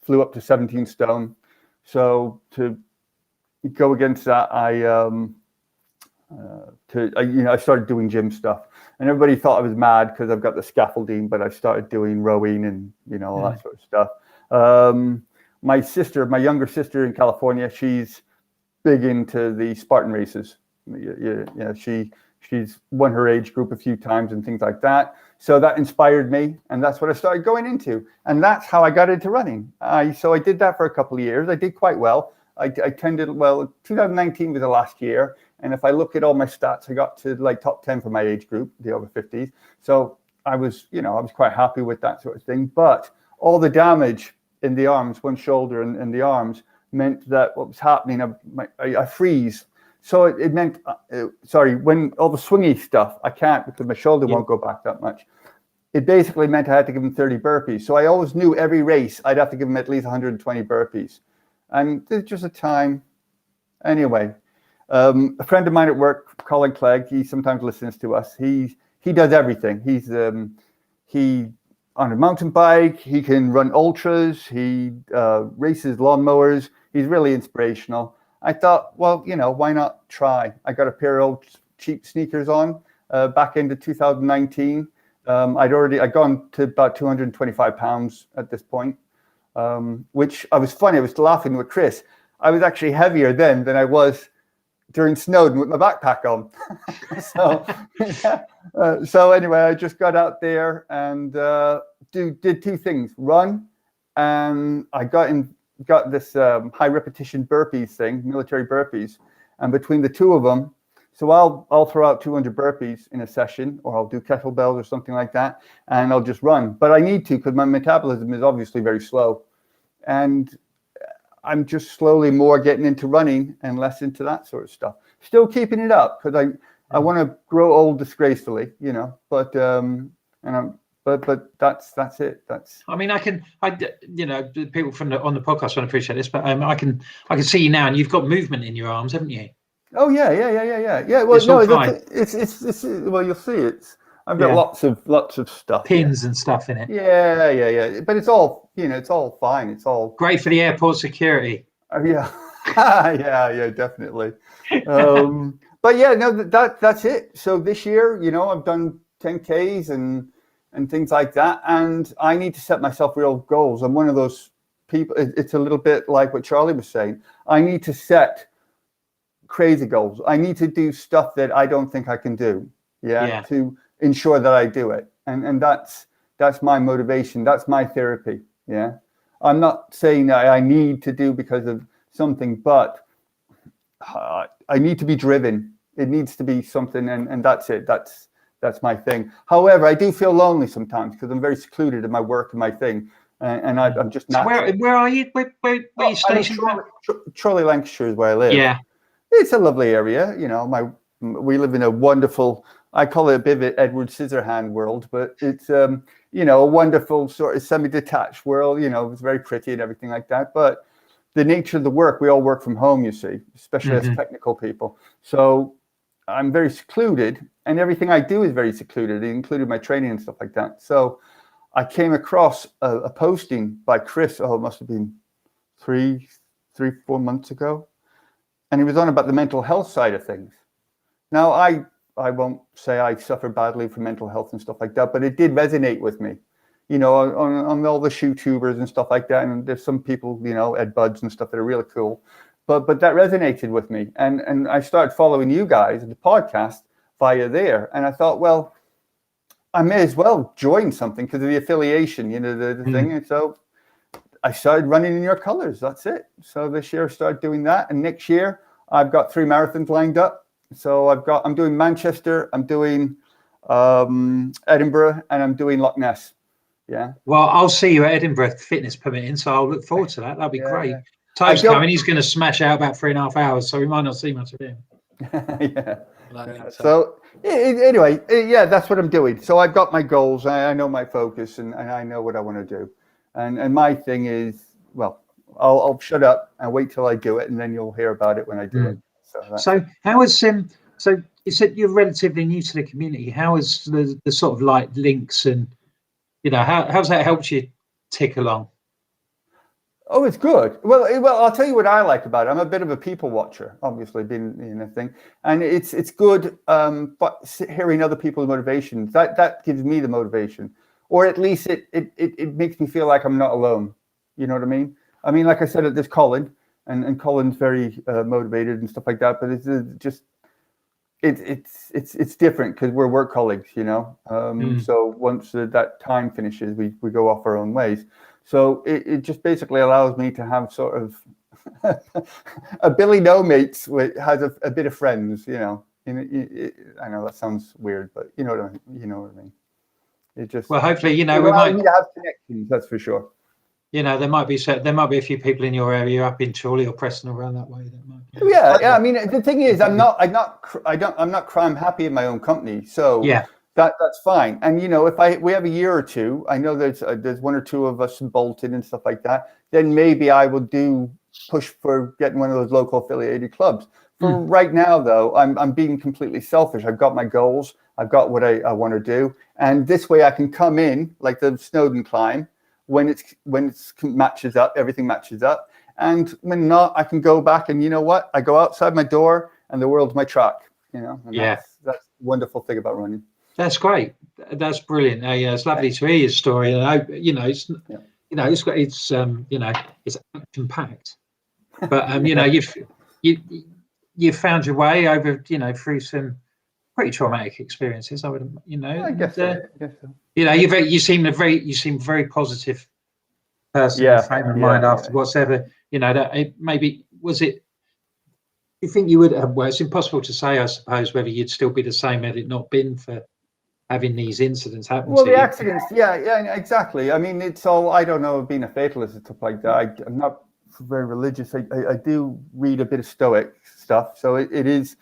flew up to 17 stone. So to go against that, I started doing gym stuff, and everybody thought I was mad because I've got the scaffolding, but I started doing rowing and all that sort of stuff. My younger sister in California, she's big into the Spartan races. She's won her age group a few times and things like that. So that inspired me, and that's what I started going into, and that's how I got into running. So I did that for a couple of years. I did quite well. I tended 2019 was the last year, and if I look at all my stats, I got to like top 10 for my age group, the over 50s. So I was quite happy with that sort of thing. But all the damage in the arms, one shoulder and the arms, meant that what was happening, I freeze. So it meant, when all the swingy stuff, I can't because my shoulder won't go back that much. It basically meant I had to give him 30 burpees. So I always knew every race I'd have to give him at least 120 burpees. And there's just a time. Anyway, a friend of mine at work, Colin Clegg, he sometimes listens to us. He does everything. He on a mountain bike, he can run ultras, he races lawnmowers. He's really inspirational. I thought, well, why not try? I got a pair of old cheap sneakers on back into 2019. I'd gone to about 225 pounds at this point, which I was laughing with Chris. I was actually heavier then than I was during Snowdon with my backpack on. So anyway, I just got out there and did two things: run, and I got this high repetition burpees thing, military burpees, and between the two of them, so I'll throw out 200 burpees in a session, or I'll do kettlebells or something like that, and I'll just run. But I need to because my metabolism is obviously very slow, and I'm just slowly more getting into running and less into that sort of stuff. Still keeping it up because I want to grow old disgracefully, but and I'm but that's it.
I mean, the people on the podcast won't appreciate this, but I can see you now, and you've got movement in your arms, haven't you?
Oh yeah. Well,
It's all fine.
It's well, you'll see. I've got lots of stuff,
pins and stuff in it.
Yeah. But it's all it's all fine. It's all
great for the airport security.
Yeah, yeah, definitely. But yeah, no, that's it. So this year, I've done 10Ks and things like that, and I need to set myself real goals. I'm one of those people. It's a little bit like what Charlie was saying. I need to set crazy goals. I need to do stuff that I don't think I can do. Yeah. To ensure that I do it, and that's my motivation. That's my therapy. Yeah. I'm not saying that I need to do because of something, but I need to be driven. It needs to be something, and that's it. That's my thing. However, I do feel lonely sometimes because I'm very secluded in my work and my thing, and I'm just not.
So where are you? Where are you stationed?
Chorley, Lancashire is where I live.
Yeah,
it's a lovely area. We live in a wonderful. I call it a bit of an Edward Scissorhand world, but it's a wonderful sort of semi-detached world. It's very pretty and everything like that. But the nature of the work, we all work from home, you see, especially as technical people. So I'm very secluded, and everything I do is very secluded, including my training and stuff like that. So I came across a posting by Chris. Oh, it must have been 3-4 months ago, and he was on about the mental health side of things. Now I won't say I suffer badly from mental health and stuff like that, but it did resonate with me, on all the YouTubers and stuff like that. And there's some people, Ed Buds and stuff that are really cool, but that resonated with me. And I started following you guys, the podcast via there. And I thought, well, I may as well join something because of the affiliation, the thing. And so I started running in your colors. That's it. So this year I started doing that. And next year I've got 3 marathons lined up. So I'm doing Manchester, I'm doing Edinburgh, and I'm doing Loch Ness. Yeah.
Well, I'll see you at Edinburgh, fitness permitting. So I'll look forward to that. That'll be great.
Yeah.
Toad's coming. He's going to smash out about 3.5 hours, so we might not see much of him.
So anyway, that's what I'm doing. So I've got my goals. I know my focus, and I know what I want to do. And my thing is, well, I'll shut up and wait till I do it, and then you'll hear about it when I do it.
So how is so you said you're relatively new to the community. How is the sort of like links and how's that helped you tick along?
Oh, it's good. Well, I'll tell you what I like about it. I'm a bit of a people watcher, obviously, being in a thing, and it's good. But hearing other people's motivations, that gives me the motivation, or at least it makes me feel like I'm not alone. You know what I mean? I mean, like I said, there's Colin. And Colin's very motivated and stuff like that, but it's just it's different because we're work colleagues, So once that time finishes, we go off our own ways. So it just basically allows me to have sort of a Billy No Mates has a bit of friends, I know that sounds weird, but you know what I mean. It just
hopefully we
might need to have connections. That's for sure.
There might be a few people in your area up in Chorley or Preston around that way. That might be.
Yeah. I mean, the thing is, I'm happy in my own company, so that's fine. And if we have a year or two, I know there's 1 or 2 of us in Bolton and stuff like that. Then maybe I will push for getting one of those local affiliated clubs. For right now, though, I'm being completely selfish. I've got my goals. I've got what I want to do, and this way I can come in like the Snowdon climb. When it's matches up, everything matches up. And when not, I can go back and I go outside my door and the world's my track, and that's the wonderful thing about running.
That's great. That's brilliant. It's lovely to hear your story. And I hope, it's action packed, but you've found your way over, through some pretty traumatic experiences.
I guess so.
You seem very positive person, frame of mind after whatever, that it maybe was it. You think you would have? Well, it's impossible to say, I suppose, whether you'd still be the same had it not been for having these incidents happen.
Well, the accidents, yeah, exactly. I mean, it's all. I don't know, being a fatalist and stuff like that. I'm not very religious. I do read a bit of Stoic stuff, so it is.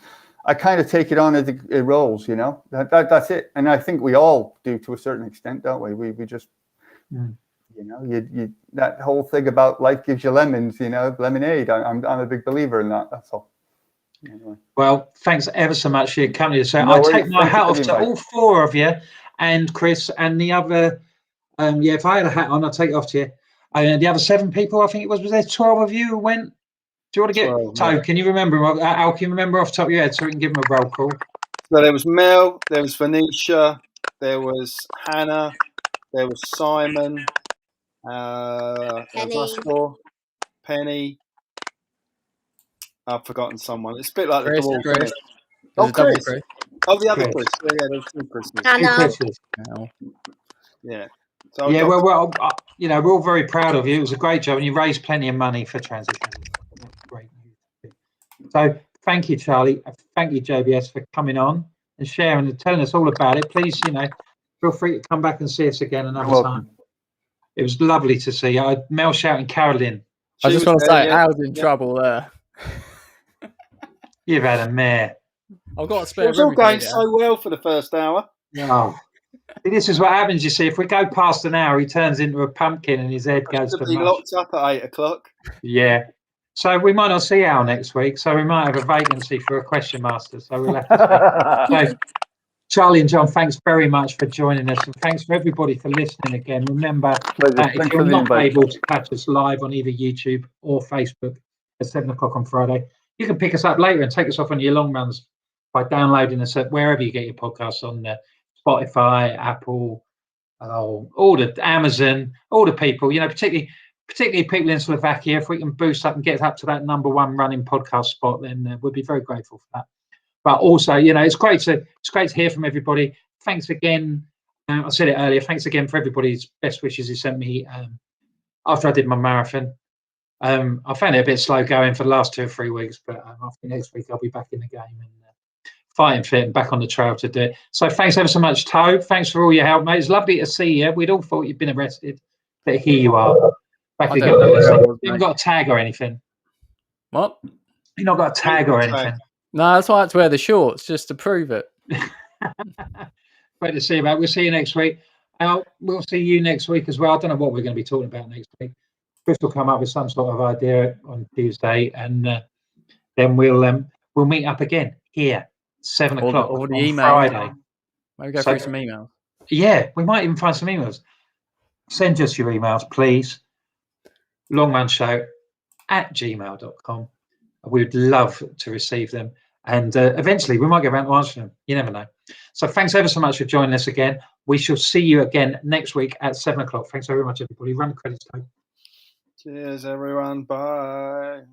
I kind of take it on as it rolls, you know. That's it. And I think we all do to a certain extent, don't we? We just, you know, you that whole thing about life gives you lemons, you know, lemonade. I'm a big believer in that. That's all. Anyway.
Well, thanks ever so much for your company. So
No
I
worries.
take my
Thank you
hat
for
off
the
to
invite.
all four of you and Chris and the other. Yeah, if I had a hat on, I'd take it off to you. The other 7 people, I think it was there 12 of you who went? Do you want to get
12,
so?
yeah.
Can you remember? Al, can you remember off the top of your head so we can give them a roll call?
So there was Mel, there was Venetia, there was Hannah, there was Simon, there was
Penny.
us four, Penny. I've forgotten someone. It's a bit like
Chris,
the dwarf,
Chris.
isn't it?
There's
Oh,
a double
Chris.
Chris.
Oh, the other
Chris.
Chris. Yeah, there was 2 Chris's.
Two
Hannah.
Chris's.
Oh.
Yeah. So
Yeah, well, you know, we're all very proud of you. It was a great job, and you raised plenty of money for transition. Great. So, thank you, Charlie. Thank you, JBS, for coming on and sharing and telling us all about it. Please, you know, feel free to come back and see us again another
You're
time.
welcome.
It was lovely to see you. Mel shouting Carolyn.
I just want to say,
yeah.
I was in trouble there.
You've had a mare.
I've got a
It
spare
was all
room.
going so well for the first hour.
Oh. See, this is what happens, you see. If we go past an hour, he turns into a pumpkin and his head
I
goes
should
to
be
mush.
locked up at 8 o'clock.
Yeah. So we might not see Al next week. So we might have a vacancy for a question master. So we'll have to see. So, Charlie and John, thanks very much for joining us. And thanks for everybody for listening again. Remember
Pleasure.
that if
Thanks
you're
for the
not
invite.
able to catch us live on either YouTube or Facebook at 7 o'clock on Friday, you can pick us up later and take us off on your long runs by downloading us at wherever you get your podcasts on Spotify, Apple, all the Amazon, all the people, you know, particularly people in Slovakia. If we can boost up and get up to that #1 running podcast spot, then we'd be very grateful for that. But also, you know, it's great to hear from everybody. Thanks again. I said it earlier. Thanks again for everybody's best wishes you sent me after I did my marathon. I found it a bit slow going for the last 2 or 3 weeks, but I think next week I'll be back in the game and fighting fit and back on the trail to do it. So thanks ever so much, Toe. Thanks for all your help, mate. It's lovely to see you. We'd all thought you'd been arrested, but here you are. Back
I
again.
don't know where I was,
You haven't
mate.
got a tag or anything.
What?
You've not got a tag or
Tag.
anything.
No, that's why I had to wear the shorts, just to prove it.
Great to see you, mate. We'll see you next week. Al, we'll see you next week as well. I don't know what we're going to be talking about next week. Chris will come up with some sort of idea on Tuesday, and then we'll meet up again here, 7
Or
o'clock
the
on
emails.
Friday.
Maybe go
So-
through some emails.
Yeah, we might even find some emails. Send us your emails, please. longrunshow@gmail.com. We would love to receive them. And eventually we might get around to answering them. You never know. So thanks ever so much for joining us again. We shall see you again next week at 7 o'clock. Thanks very much, everybody. Run the credits.
Cheers, everyone. Bye.